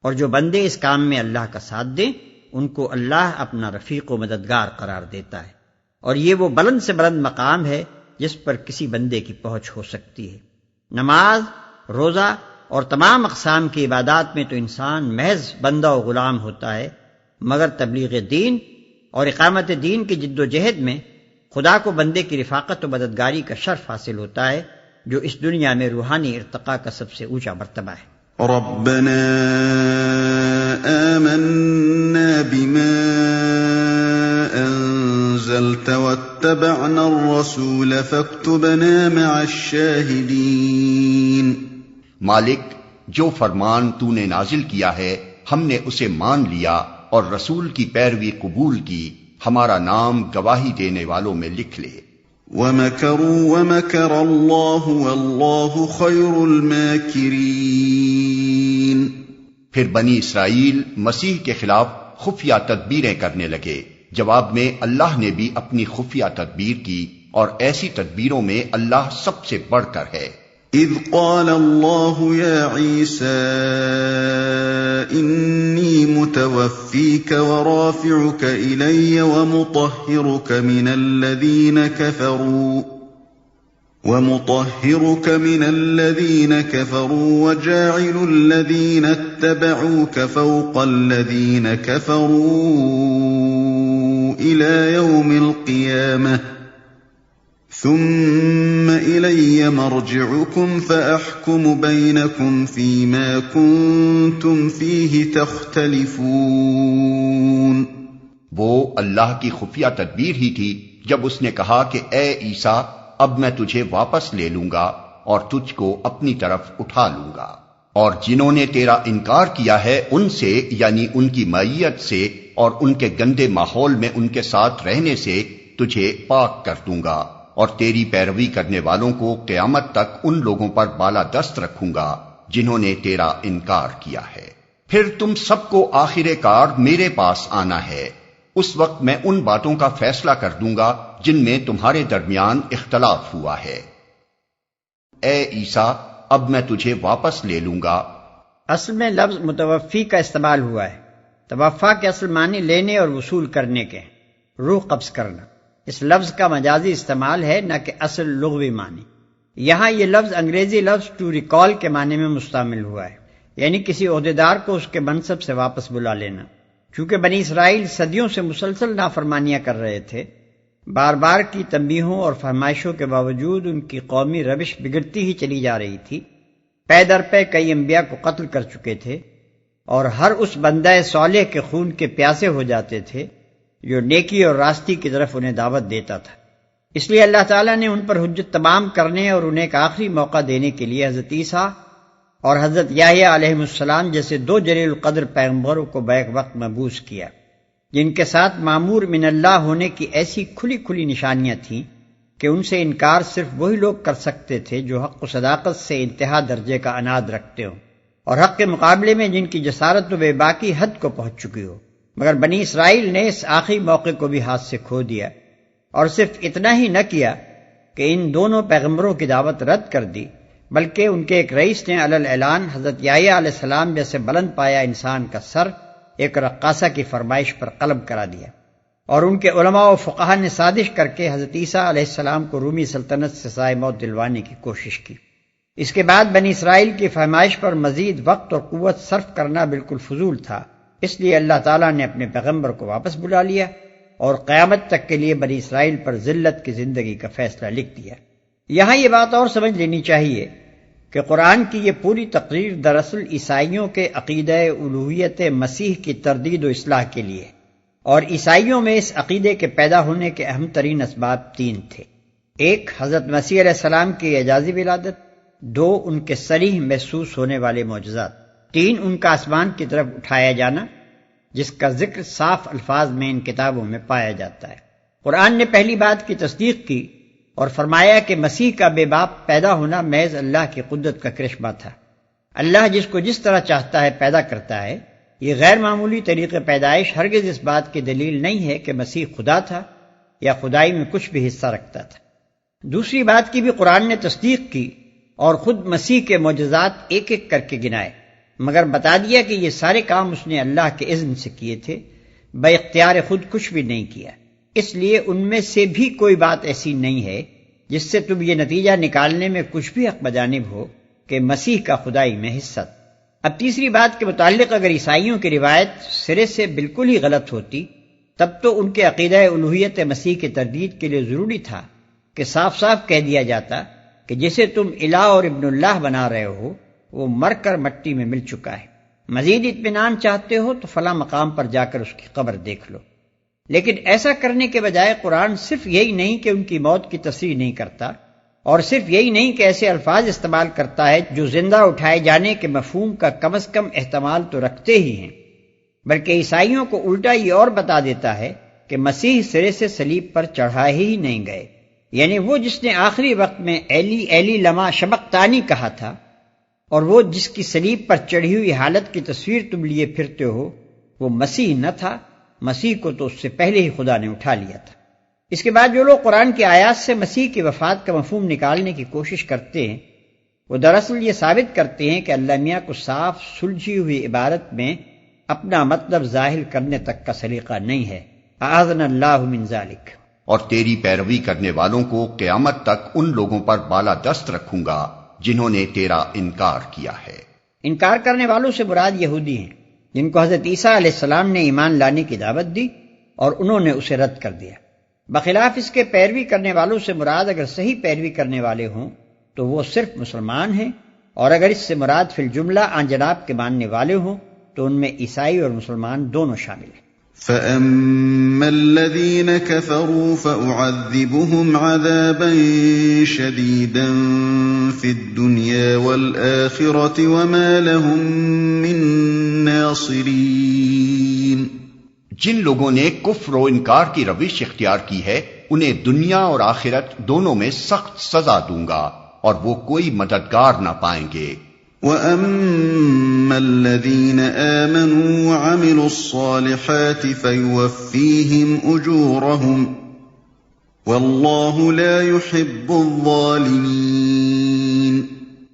اور جو بندے اس کام میں اللہ کا ساتھ دیں ان کو اللہ اپنا رفیق و مددگار قرار دیتا ہے، اور یہ وہ بلند سے بلند مقام ہے جس پر کسی بندے کی پہنچ ہو سکتی ہے۔ نماز، روزہ اور تمام اقسام کی عبادات میں تو انسان محض بندہ و غلام ہوتا ہے، مگر تبلیغ دین اور اقامت دین کی جد و جہد میں خدا کو بندے کی رفاقت و مددگاری کا شرف حاصل ہوتا ہے، جو اس دنیا میں روحانی ارتقاء کا سب سے اونچا مرتبہ ہے۔ ربنا آمنا بما انزلت واتبعنا الرسول فاكتبنا مع الشاهدين۔ مالک، جو فرمان تو نے نازل کیا ہے ہم نے اسے مان لیا اور رسول کی پیروی قبول کی، ہمارا نام گواہی دینے والوں میں لکھ لے۔ وَمَكَرُوا وَمَكَرَ اللَّهُ وَاللَّهُ خَيْرُ الْمَاكِرِينَ۔ پھر بنی اسرائیل مسیح کے خلاف خفیہ تدبیریں کرنے لگے، جواب میں اللہ نے بھی اپنی خفیہ تدبیر کی، اور ایسی تدبیروں میں اللہ سب سے بڑھ کر ہے۔ إذ قال الله يا عيسى إني متوفيك ورافعك إلي ومطهرك من الذين كفروا وجاعل الذين اتبعوك فوق الذين كفروا إلى يوم القيامة ثم إلي مرجعكم فأحكم بينكم فيما كنتم فيه تختلفون۔ وہ اللہ کی خفیہ تدبیر ہی تھی جب اس نے کہا کہ اے عیسیٰ اب میں تجھے واپس لے لوں گا اور تجھ کو اپنی طرف اٹھا لوں گا، اور جنہوں نے تیرا انکار کیا ہے ان سے، یعنی ان کی معیت سے اور ان کے گندے ماحول میں ان کے ساتھ رہنے سے تجھے پاک کر دوں گا، اور تیری پیروی کرنے والوں کو قیامت تک ان لوگوں پر بالا دست رکھوں گا جنہوں نے تیرا انکار کیا ہے۔ پھر تم سب کو آخر کار میرے پاس آنا ہے، اس وقت میں ان باتوں کا فیصلہ کر دوں گا جن میں تمہارے درمیان اختلاف ہوا ہے۔ اے عیسیٰ اب میں تجھے واپس لے لوں گا۔ اصل میں لفظ متوفی کا استعمال ہوا ہے۔ توفا کے اصل معنی لینے اور وصول کرنے کے، روح قبض کرنا۔ اس لفظ کا مجازی استعمال ہے نہ کہ اصل لغوی معنی۔ یہاں یہ لفظ انگریزی لفظ ٹو ریکال کے معنی میں مستعمل ہوا ہے، یعنی کسی عہدیدار کو اس کے منصب سے واپس بلا لینا۔ چونکہ بنی اسرائیل صدیوں سے مسلسل نافرمانیاں کر رہے تھے، بار بار کی تنبیہوں اور فرمائشوں کے باوجود ان کی قومی روش بگڑتی ہی چلی جا رہی تھی۔ پے در پے کئی انبیاء کو قتل کر چکے تھے، اور ہر اس بندہ صالح کے خون کے پیاسے ہو جاتے تھے جو نیکی اور راستی کی طرف انہیں دعوت دیتا تھا۔ اس لیے اللہ تعالیٰ نے ان پر حجت تمام کرنے اور انہیں ایک آخری موقع دینے کے لیے حضرت عیسیٰ اور حضرت یحییٰ علیہ السلام جیسے دو جلیل القدر پیغمبروں کو بیک وقت مبعوث کیا، جن کے ساتھ مامور من اللہ ہونے کی ایسی کھلی کھلی نشانیاں تھیں کہ ان سے انکار صرف وہی لوگ کر سکتے تھے جو حق و صداقت سے انتہا درجے کا عناد رکھتے ہوں، اور حق کے مقابلے میں جن کی جسارت و بے باکی حد کو پہنچ چکی ہو۔ مگر بنی اسرائیل نے اس آخری موقع کو بھی ہاتھ سے کھو دیا، اور صرف اتنا ہی نہ کیا کہ ان دونوں پیغمبروں کی دعوت رد کر دی، بلکہ ان کے ایک رئیس نے علی الاعلان حضرت یحییٰ علیہ السلام جیسے بلند پایا انسان کا سر ایک رقاصہ کی فرمائش پر قلم کرا دیا، اور ان کے علماء و فقہا نے سازش کر کے حضرت عیسیٰ علیہ السلام کو رومی سلطنت سے سائے موت دلوانے کی کوشش کی۔ اس کے بعد بنی اسرائیل کی فرمائش پر مزید وقت اور قوت صرف کرنا بالکل فضول تھا، اس لیے اللہ تعالیٰ نے اپنے پیغمبر کو واپس بلا لیا اور قیامت تک کے لیے بنی اسرائیل پر ذلت کی زندگی کا فیصلہ لکھ دیا۔ یہاں یہ بات اور سمجھ لینی چاہیے کہ قرآن کی یہ پوری تقریر دراصل عیسائیوں کے عقیدہ الوہیت مسیح کی تردید و اصلاح کے لیے، اور عیسائیوں میں اس عقیدے کے پیدا ہونے کے اہم ترین اسباب تین تھے۔ ایک، حضرت مسیح علیہ السلام کی اعجازی ولادت، دو، ان کے صریح محسوس ہونے والے معجزات، تین، ان کا آسمان کی طرف اٹھایا جانا جس کا ذکر صاف الفاظ میں ان کتابوں میں پایا جاتا ہے۔ قرآن نے پہلی بات کی تصدیق کی اور فرمایا کہ مسیح کا بے باپ پیدا ہونا محض اللہ کی قدرت کا کرشمہ تھا۔ اللہ جس کو جس طرح چاہتا ہے پیدا کرتا ہے۔ یہ غیر معمولی طریقہ پیدائش ہرگز اس بات کی دلیل نہیں ہے کہ مسیح خدا تھا یا خدائی میں کچھ بھی حصہ رکھتا تھا۔ دوسری بات کی بھی قرآن نے تصدیق کی اور خود مسیح کے معجزات ایک ایک کر کے گنائے، مگر بتا دیا کہ یہ سارے کام اس نے اللہ کے اذن سے کیے تھے، بے اختیار خود کچھ بھی نہیں کیا۔ اس لیے ان میں سے بھی کوئی بات ایسی نہیں ہے جس سے تم یہ نتیجہ نکالنے میں کچھ بھی حق بجانب ہو کہ مسیح کا خدائی میں حصہ۔ اب تیسری بات کے متعلق اگر عیسائیوں کی روایت سرے سے بالکل ہی غلط ہوتی تب تو ان کے عقیدہ الوہیت مسیح کی تردید کے لیے ضروری تھا کہ صاف صاف کہہ دیا جاتا کہ جسے تم الہ اور ابن اللہ بنا رہے ہو وہ مر کر مٹی میں مل چکا ہے، مزید اطمینان چاہتے ہو تو فلاں مقام پر جا کر اس کی قبر دیکھ لو۔ لیکن ایسا کرنے کے بجائے قرآن صرف یہی نہیں کہ ان کی موت کی تصریح نہیں کرتا، اور صرف یہی نہیں کہ ایسے الفاظ استعمال کرتا ہے جو زندہ اٹھائے جانے کے مفہوم کا کم از کم احتمال تو رکھتے ہی ہیں، بلکہ عیسائیوں کو الٹا یہ اور بتا دیتا ہے کہ مسیح سرے سے صلیب پر چڑھائے ہی نہیں گئے، یعنی وہ جس نے آخری وقت میں ایلی ایلی لما شبقتانی کہا تھا، اور وہ جس کی صلیب پر چڑھی ہوئی حالت کی تصویر تم لیے پھرتے ہو، وہ مسیح نہ تھا، مسیح کو تو اس سے پہلے ہی خدا نے اٹھا لیا تھا۔ اس کے بعد جو لوگ قرآن کی آیات سے مسیح کی وفات کا مفہوم نکالنے کی کوشش کرتے ہیں وہ دراصل یہ ثابت کرتے ہیں کہ اللہ میاں کو صاف سلجھی ہوئی عبارت میں اپنا مطلب ظاہر کرنے تک کا سلیقہ نہیں ہے۔ اعاذنا اللہ من ذالک۔ اور تیری پیروی کرنے والوں کو قیامت تک ان لوگوں پر بالا دست رکھوں گا جنہوں نے تیرا انکار کیا ہے۔ انکار کرنے والوں سے مراد یہودی ہیں جن کو حضرت عیسیٰ علیہ السلام نے ایمان لانے کی دعوت دی اور انہوں نے اسے رد کر دیا۔ بخلاف اس کے پیروی کرنے والوں سے مراد اگر صحیح پیروی کرنے والے ہوں تو وہ صرف مسلمان ہیں، اور اگر اس سے مراد فی الجملہ آن جناب کے ماننے والے ہوں تو ان میں عیسائی اور مسلمان دونوں شامل ہیں۔ فَأَمَّا الَّذِينَ كَفَرُوا فَأُعَذِّبُهُمْ عَذَابًا شَدِيدًا فِي الدُّنْيَا وَالْآخِرَةِ وَمَا لَهُم مِّن نَّاصِرِينَ۔ جن لوگوں نے کفر و انکار کی روش اختیار کی ہے انہیں دنیا اور آخرت دونوں میں سخت سزا دوں گا اور وہ کوئی مددگار نہ پائیں گے۔ وَأَمَّا الَّذِينَ آمَنُوا وَعَمِلُوا الصَّالِحَاتِ فَيُوَفِّيهِمْ أُجُورَهُمْ وَاللَّهُ لَا يُحِبُّ الظَّالِمِينَ۔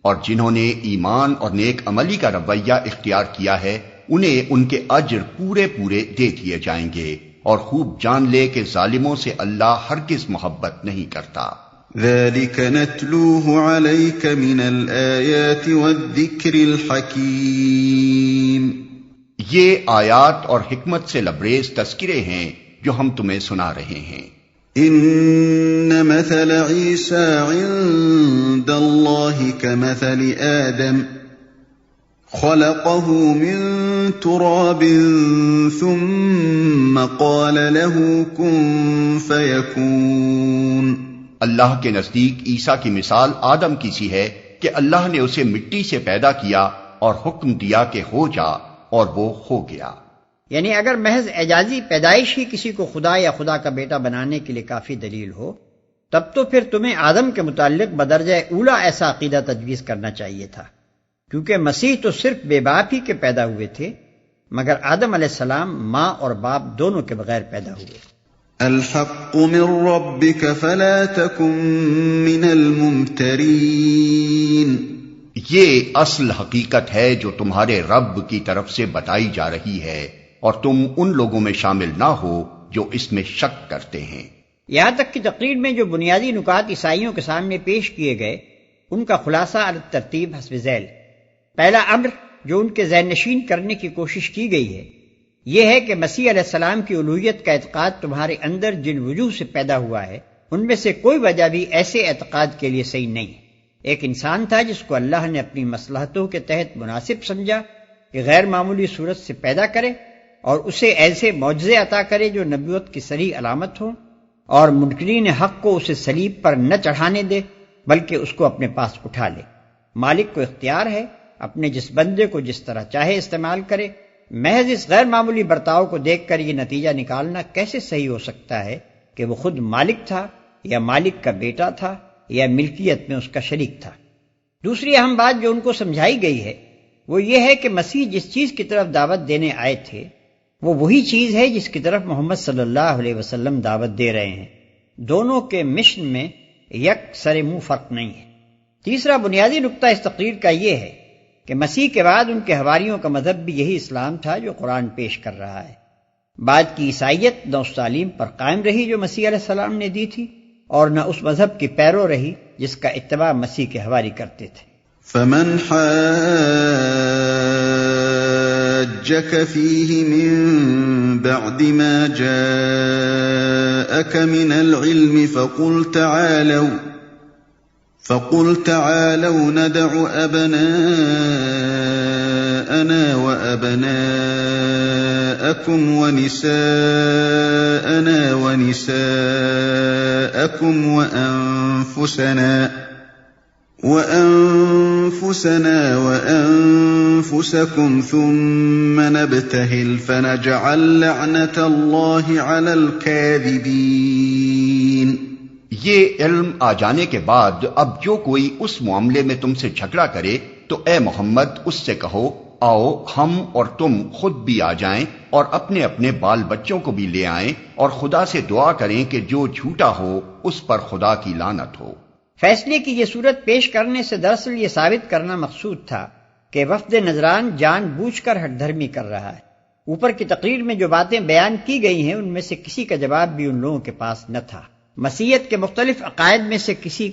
اور جنہوں نے ایمان اور نیک عملی کا رویہ اختیار کیا ہے انہیں ان کے اجر پورے پورے دے دیے جائیں گے، اور خوب جان لے کہ ظالموں سے اللہ ہرگز محبت نہیں کرتا۔ ذَلِكَ نَتْلُوهُ عَلَيْكَ مِنَ الْآيَاتِ وَالذِّكْرِ الْحَكِيمِ۔ یہ آیات اور حکمت سے لبریز تذکرے ہیں جو ہم تمہیں سنا رہے ہیں۔ إِنَّ مَثَلَ عِيسَىٰ عِندَ اللَّهِ كَمَثَلِ آدَمَ خَلَقَهُ مِن تُرَابٍ ثُمَّ قَالَ لَهُ كُن فَيَكُونُ۔ اللہ کے نزدیک عیسیٰ کی مثال آدم کی سی ہے کہ اللہ نے اسے مٹی سے پیدا کیا اور حکم دیا کہ ہو جا، اور وہ ہو گیا۔ یعنی اگر محض اعجازی پیدائش ہی کسی کو خدا یا خدا کا بیٹا بنانے کے لیے کافی دلیل ہو، تب تو پھر تمہیں آدم کے متعلق بدرجہ اولا ایسا عقیدہ تجویز کرنا چاہیے تھا، کیونکہ مسیح تو صرف بے باپ ہی کے پیدا ہوئے تھے، مگر آدم علیہ السلام ماں اور باپ دونوں کے بغیر پیدا ہوئے۔ الحق من ربك فلا تكن من الممترین۔ یہ اصل حقیقت ہے جو تمہارے رب کی طرف سے بتائی جا رہی ہے، اور تم ان لوگوں میں شامل نہ ہو جو اس میں شک کرتے ہیں۔ یہاں تک کہ تقریر میں جو بنیادی نکات عیسائیوں کے سامنے پیش کیے گئے ان کا خلاصہ علی ترتیب حسب ذیل۔ پہلا امر جو ان کے ذہن نشین کرنے کی کوشش کی گئی ہے یہ ہے کہ مسیح علیہ السلام کی الوہیت کا اعتقاد تمہارے اندر جن وجوہ سے پیدا ہوا ہے ان میں سے کوئی وجہ بھی ایسے اعتقاد کے لیے صحیح نہیں ہے۔ ایک انسان تھا جس کو اللہ نے اپنی مصلحتوں کے تحت مناسب سمجھا کہ غیر معمولی صورت سے پیدا کرے اور اسے ایسے معجزے عطا کرے جو نبوت کی صریح علامت ہوں، اور منکرین حق کو اسے صلیب پر نہ چڑھانے دے بلکہ اس کو اپنے پاس اٹھا لے۔ مالک کو اختیار ہے اپنے جس بندے کو جس طرح چاہے استعمال کرے۔ محض اس غیر معمولی برتاؤ کو دیکھ کر یہ نتیجہ نکالنا کیسے صحیح ہو سکتا ہے کہ وہ خود مالک تھا یا مالک کا بیٹا تھا یا ملکیت میں اس کا شریک تھا۔ دوسری اہم بات جو ان کو سمجھائی گئی ہے وہ یہ ہے کہ مسیح جس چیز کی طرف دعوت دینے آئے تھے وہ وہی چیز ہے جس کی طرف محمد صلی اللہ علیہ وسلم دعوت دے رہے ہیں۔ دونوں کے مشن میں یک سر منہ فرق نہیں ہے۔ تیسرا بنیادی نقطہ اس تقریر کا یہ ہے کہ مسیح کے بعد ان کے حواریوں کا مذہب بھی یہی اسلام تھا جو قرآن پیش کر رہا ہے۔ بعد کی عیسائیت نہ اس تعلیم پر قائم رہی جو مسیح علیہ السلام نے دی تھی اور نہ اس مذہب کی پیرو رہی جس کا اتباع مسیح کے حواری کرتے تھے۔ فمن حاجك فيه من بعد ما جاءك من العلم فقل تعالوا ندع أبناءنا وأبناءكم ونساءنا ونساءكم وأنفسنا وأنفسكم ثم نبتهل فنجعل لعنة الله على الكاذبين۔ یہ علم آ جانے کے بعد اب جو کوئی اس معاملے میں تم سے جھگڑا کرے تو اے محمد اس سے کہو آؤ ہم اور تم خود بھی آ جائیں اور اپنے اپنے بال بچوں کو بھی لے آئیں اور خدا سے دعا کریں کہ جو جھوٹا ہو اس پر خدا کی لعنت ہو۔ فیصلے کی یہ صورت پیش کرنے سے دراصل یہ ثابت کرنا مقصود تھا کہ وفد نجران جان بوجھ کر ہٹ دھرمی کر رہا ہے۔ اوپر کی تقریر میں جو باتیں بیان کی گئی ہیں ان میں سے کسی کا جواب بھی ان لوگوں کے پاس نہ تھا۔ مسیحیت کے مختلف عقائد میں سے کسی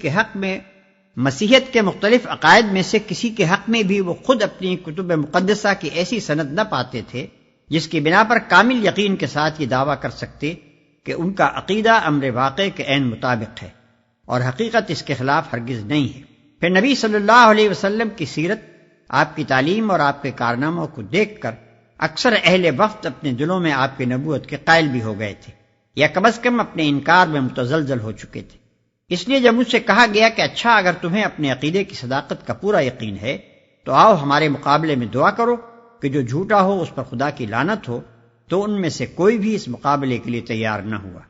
کے حق میں بھی وہ خود اپنی کتب مقدسہ کی ایسی سند نہ پاتے تھے جس کی بنا پر کامل یقین کے ساتھ یہ دعویٰ کر سکتے کہ ان کا عقیدہ امر واقع کے عین مطابق ہے اور حقیقت اس کے خلاف ہرگز نہیں ہے۔ پھر نبی صلی اللہ علیہ وسلم کی سیرت، آپ کی تعلیم اور آپ کے کارناموں کو دیکھ کر اکثر اہل وقت اپنے دلوں میں آپ کی نبوت کے قائل بھی ہو گئے تھے یا کم از کم اپنے انکار میں متزلزل ہو چکے تھے۔ اس لیے جب مجھ سے کہا گیا کہ اچھا اگر تمہیں اپنے عقیدے کی صداقت کا پورا یقین ہے تو آؤ ہمارے مقابلے میں دعا کرو کہ جو جھوٹا ہو اس پر خدا کی لعنت ہو، تو ان میں سے کوئی بھی اس مقابلے کے لیے تیار نہ ہوا۔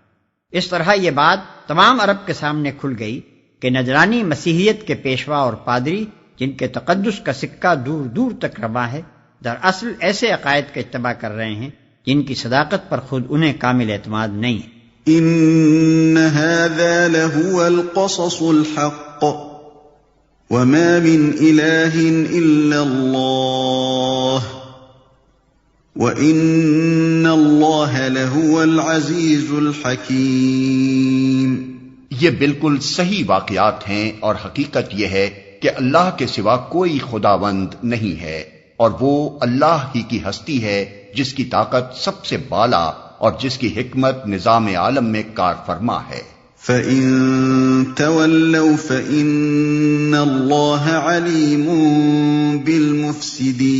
اس طرح یہ بات تمام عرب کے سامنے کھل گئی کہ نجرانی مسیحیت کے پیشوا اور پادری جن کے تقدس کا سکہ دور دور تک رواں ہے، دراصل ایسے عقائد کا اتباع کر رہے ہیں جن کی صداقت پر خود انہیں کامل اعتماد نہیں ہے۔ ان هذا لهو القصص الحق وما من اله الا الله وان الله لهو العزيز الحكيم۔ یہ بالکل صحیح واقعات ہیں اور حقیقت یہ ہے کہ اللہ کے سوا کوئی خداوند نہیں ہے، اور وہ اللہ ہی کی ہستی ہے جس کی طاقت سب سے بالا اور جس کی حکمت نظام عالم میں کار فرما ہے۔ فَإِن تَوَلَّوْا فَإِنَّ اللَّهَ عَلِيمٌ بِالْمُفْسِدِينَ۔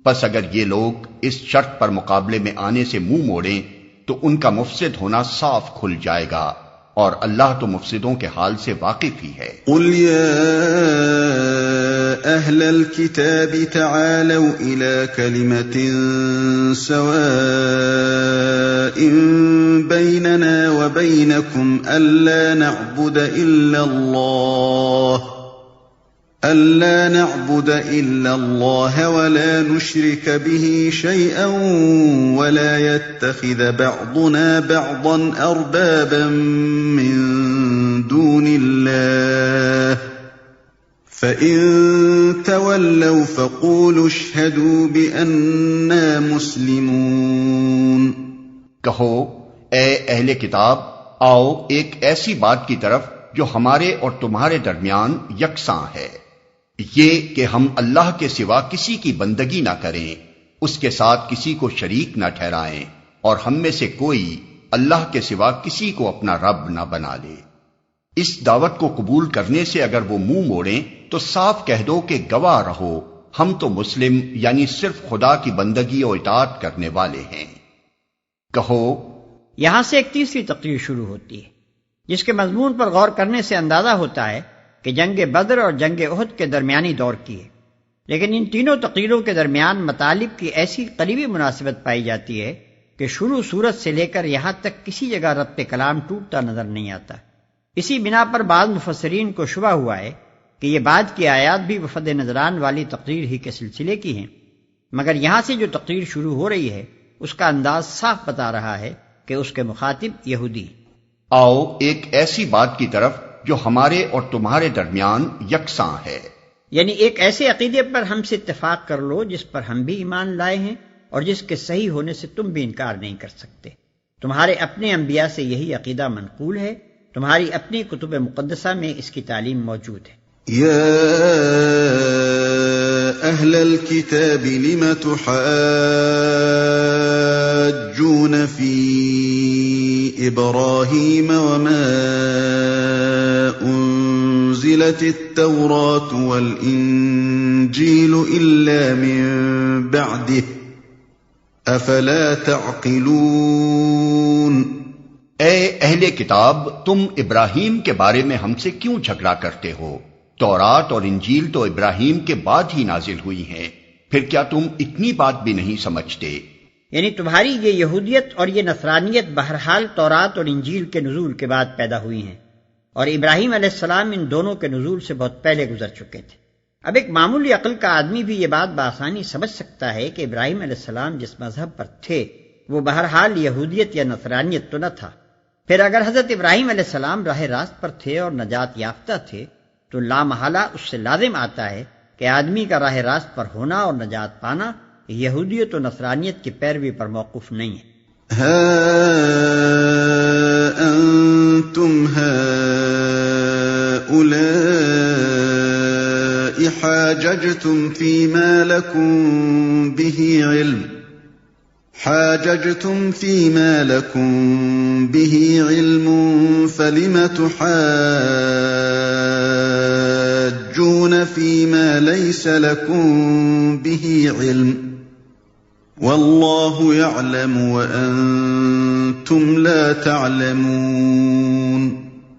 پس اگر یہ لوگ اس شرط پر مقابلے میں آنے سے منہ موڑیں تو ان کا مفسد ہونا صاف کھل جائے گا، اور اللہ تو مفسدوں کے حال سے واقف ہی ہے۔ قُلْ يَا أَهْلَ الْكِتَابِ تَعَالَوْا إِلَى كَلِمَةٍ سَوَاءٍ بَيْنَنَا وَبَيْنَكُمْ أَلَّا نَعْبُدَ إِلَّا اللَّهَ وَلَا نُشْرِكَ بِهِ شَيْئًا وَلَا يَتَّخِذَ بَعْضُنَا بَعْضًا أَرْبَابًا مِّن دُونِ اللَّهِ فَإِن تَوَلَّوْا فَقُولُوا اشْهَدُوا بِأَنَّا مُسْلِمُونَ۔ کہو اے اہل کتاب، آؤ ایک ایسی بات کی طرف جو ہمارے اور تمہارے درمیان یکساں ہے، یہ کہ ہم اللہ کے سوا کسی کی بندگی نہ کریں، اس کے ساتھ کسی کو شریک نہ ٹھہرائیں، اور ہم میں سے کوئی اللہ کے سوا کسی کو اپنا رب نہ بنا لے۔ اس دعوت کو قبول کرنے سے اگر وہ منہ موڑیں تو صاف کہہ دو کہ گواہ رہو ہم تو مسلم یعنی صرف خدا کی بندگی و اطاعت کرنے والے ہیں۔ کہو، یہاں سے ایک تیسری تقریر شروع ہوتی ہے جس کے مضمون پر غور کرنے سے اندازہ ہوتا ہے کہ جنگ بدر اور جنگ احد کے درمیانی دور کی ہے، لیکن ان تینوں تقریروں کے درمیان مطالب کی ایسی قریبی مناسبت پائی جاتی ہے کہ شروع صورت سے لے کر یہاں تک کسی جگہ ربط کلام ٹوٹتا نظر نہیں آتا۔ اسی بنا پر بعض مفسرین کو شبہ ہوا ہے کہ یہ بعد کی آیات بھی وفد نجران والی تقریر ہی کے سلسلے کی ہیں، مگر یہاں سے جو تقریر شروع ہو رہی ہے اس کا انداز صاف بتا رہا ہے کہ اس کے مخاطب یہودی۔ آؤ ایک ایسی بات کی طرف جو ہمارے اور تمہارے درمیان یکساں ہے، یعنی ایک ایسے عقیدے پر ہم سے اتفاق کر لو جس پر ہم بھی ایمان لائے ہیں اور جس کے صحیح ہونے سے تم بھی انکار نہیں کر سکتے۔ تمہارے اپنے انبیاء سے یہی عقیدہ منقول ہے، تمہاری اپنی کتب مقدسہ میں اس کی تعلیم موجود ہے۔ یا اہل الکتاب لم تحاجون فی ابراہیم وما انزلت التوراة والانجیل الا من بعده افلا تعقلون۔ اے اہل کتاب، تم ابراہیم کے بارے میں ہم سے کیوں جھگڑا کرتے ہو؟ تورات اور انجیل تو ابراہیم کے بعد ہی نازل ہوئی ہیں، پھر کیا تم اتنی بات بھی نہیں سمجھتے؟ یعنی تمہاری یہ یہودیت اور یہ نصرانیت بہرحال تورات اور انجیل کے نزول کے بعد پیدا ہوئی ہیں، اور ابراہیم علیہ السلام ان دونوں کے نزول سے بہت پہلے گزر چکے تھے۔ اب ایک معمولی عقل کا آدمی بھی یہ بات بآسانی سمجھ سکتا ہے کہ ابراہیم علیہ السلام جس مذہب پر تھے وہ بہرحال یہودیت یا نصرانیت تو نہ تھا، پھر اگر حضرت ابراہیم علیہ السلام راہ راست پر تھے اور نجات یافتہ تھے تو لامحالہ اس سے لازم آتا ہے کہ آدمی کا راہ راست پر ہونا اور نجات پانا یہودیت و نصرانیت کی پیروی پر موقوف نہیں ہے۔ ها أنتم هؤلاء حاججتم فيما لكم به علم فلم تحاجون فيما ليس لكم به علم واللہ یعلم وانتم لا تعلمون۔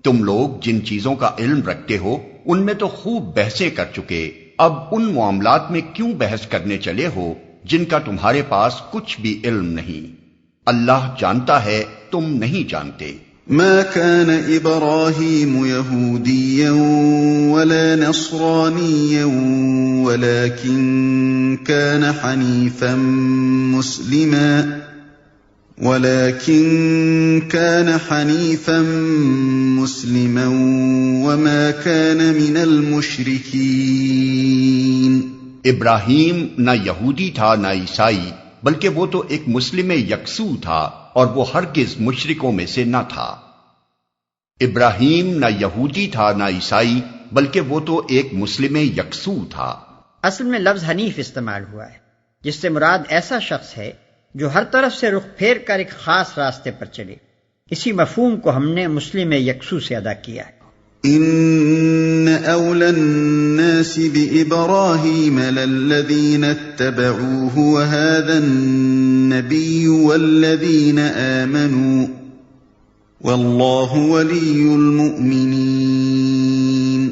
تم لوگ جن چیزوں کا علم رکھتے ہو ان میں تو خوب بحثیں کر چکے، اب ان معاملات میں کیوں بحث کرنے چلے ہو جن کا تمہارے پاس کچھ بھی علم نہیں؟ اللہ جانتا ہے، تم نہیں جانتے۔ ما كان إبراهيم يهوديا ولا نصرانيا ولكن كان حنيفا مسلما وما كان من المشركين۔ ابراہیم نہ یہودی تھا نہ عیسائی، بلکہ وہ تو ایک مسلم یکسو تھا اور وہ ہرگز مشرکوں میں سے نہ تھا۔ ابراہیم نہ یہودی تھا نہ عیسائی، بلکہ وہ تو ایک مسلم یکسو تھا۔ اصل میں لفظ حنیف استعمال ہوا ہے، جس سے مراد ایسا شخص ہے جو ہر طرف سے رخ پھیر کر ایک خاص راستے پر چلے۔ اسی مفہوم کو ہم نے مسلم یکسو سے ادا کیا ہے۔ ان اولى الناس بإبراهيم للذين اتبعوه وهذا النبي والذين آمنوا والله ولي المؤمنين۔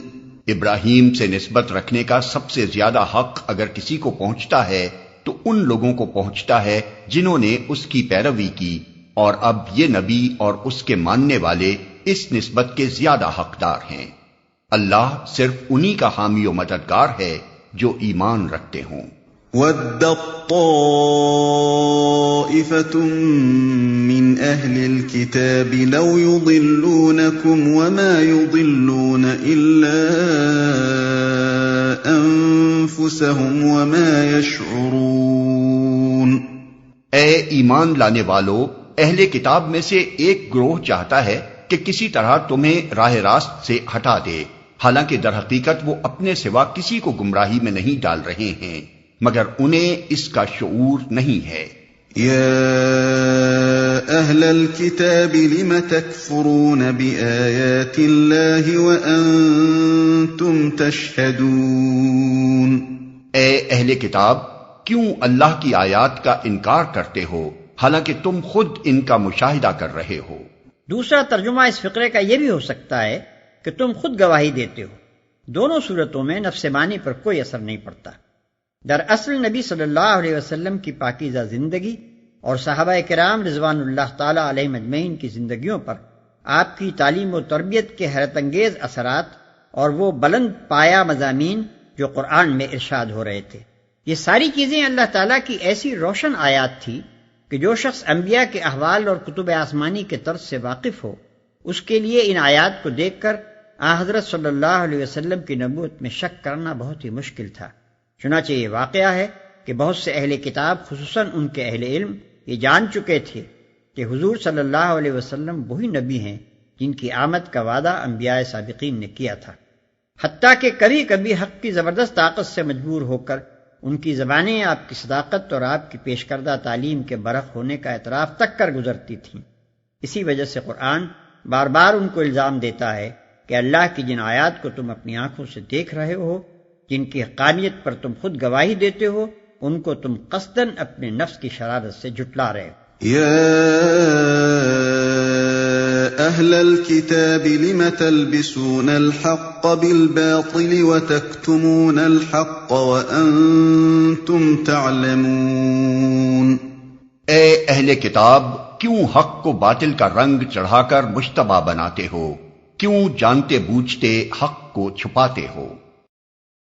ابراہیم سے نسبت رکھنے کا سب سے زیادہ حق اگر کسی کو پہنچتا ہے تو ان لوگوں کو پہنچتا ہے جنہوں نے اس کی پیروی کی، اور اب یہ نبی اور اس کے ماننے والے اس نسبت کے زیادہ حقدار ہیں۔ اللہ صرف انہی کا حامی و مددگار ہے جو ایمان رکھتے ہوں۔ وَدَّت طَّائِفَةٌ مِّنْ أَهْلِ الْكِتَابِ لَوْ يُضِلُّونَكُمْ وَمَا يُضِلُّونَ إِلَّا أَنفُسَهُمْ وَمَا يَشْعُرُونَ۔ اے ایمان لانے والو، اہل کتاب میں سے ایک گروہ چاہتا ہے کہ کسی طرح تمہیں راہ راست سے ہٹا دے، حالانکہ در حقیقت وہ اپنے سوا کسی کو گمراہی میں نہیں ڈال رہے ہیں، مگر انہیں اس کا شعور نہیں ہے۔ یا اہل الکتاب لم تکفرون بآیات اللہ وانتم تشہدون۔ اے اہل کتاب، کیوں اللہ کی آیات کا انکار کرتے ہو حالانکہ تم خود ان کا مشاہدہ کر رہے ہو؟ دوسرا ترجمہ اس فقرے کا یہ بھی ہو سکتا ہے کہ تم خود گواہی دیتے ہو۔ دونوں صورتوں میں نفس مانی پر کوئی اثر نہیں پڑتا۔ دراصل نبی صلی اللہ علیہ وسلم کی پاکیزہ زندگی اور صحابہ کرام رضوان اللہ تعالی علیہم اجمعین کی زندگیوں پر آپ کی تعلیم و تربیت کے حیرت انگیز اثرات اور وہ بلند پایا مضامین جو قرآن میں ارشاد ہو رہے تھے، یہ ساری چیزیں اللہ تعالیٰ کی ایسی روشن آیات تھی کہ جو شخص انبیاء کے احوال اور کتب آسمانی کے طرز سے واقف ہو، اس کے لیے ان آیات کو دیکھ کر حضرت صلی اللہ علیہ وسلم کی نبوت میں شک کرنا بہت ہی مشکل تھا۔ چنانچہ یہ واقعہ ہے کہ بہت سے اہل کتاب خصوصاً ان کے اہل علم یہ جان چکے تھے کہ حضور صلی اللہ علیہ وسلم وہی نبی ہیں جن کی آمد کا وعدہ انبیاء سابقین نے کیا تھا، حتیٰ کہ کبھی کبھی حق کی زبردست طاقت سے مجبور ہو کر ان کی زبانیں آپ کی صداقت اور آپ کی پیش کردہ تعلیم کے برحق ہونے کا اعتراف تک کر گزرتی تھیں۔ اسی وجہ سے قرآن بار بار ان کو الزام دیتا ہے کہ اللہ کی جن آیات کو تم اپنی آنکھوں سے دیکھ رہے ہو، جن کی حقانیت پر تم خود گواہی دیتے ہو، ان کو تم قصداً اپنے نفس کی شرارت سے جھٹلا رہے ہو۔ یا اہل الکتاب لم تلبسون الحق بالباطل وتکتمون الحق وانتم تعلمون۔ اے اہل کتاب، کیوں حق کو باطل کا رنگ چڑھا کر مشتبہ بناتے ہو؟ کیوں جانتے بوجھتے حق کو چھپاتے ہو؟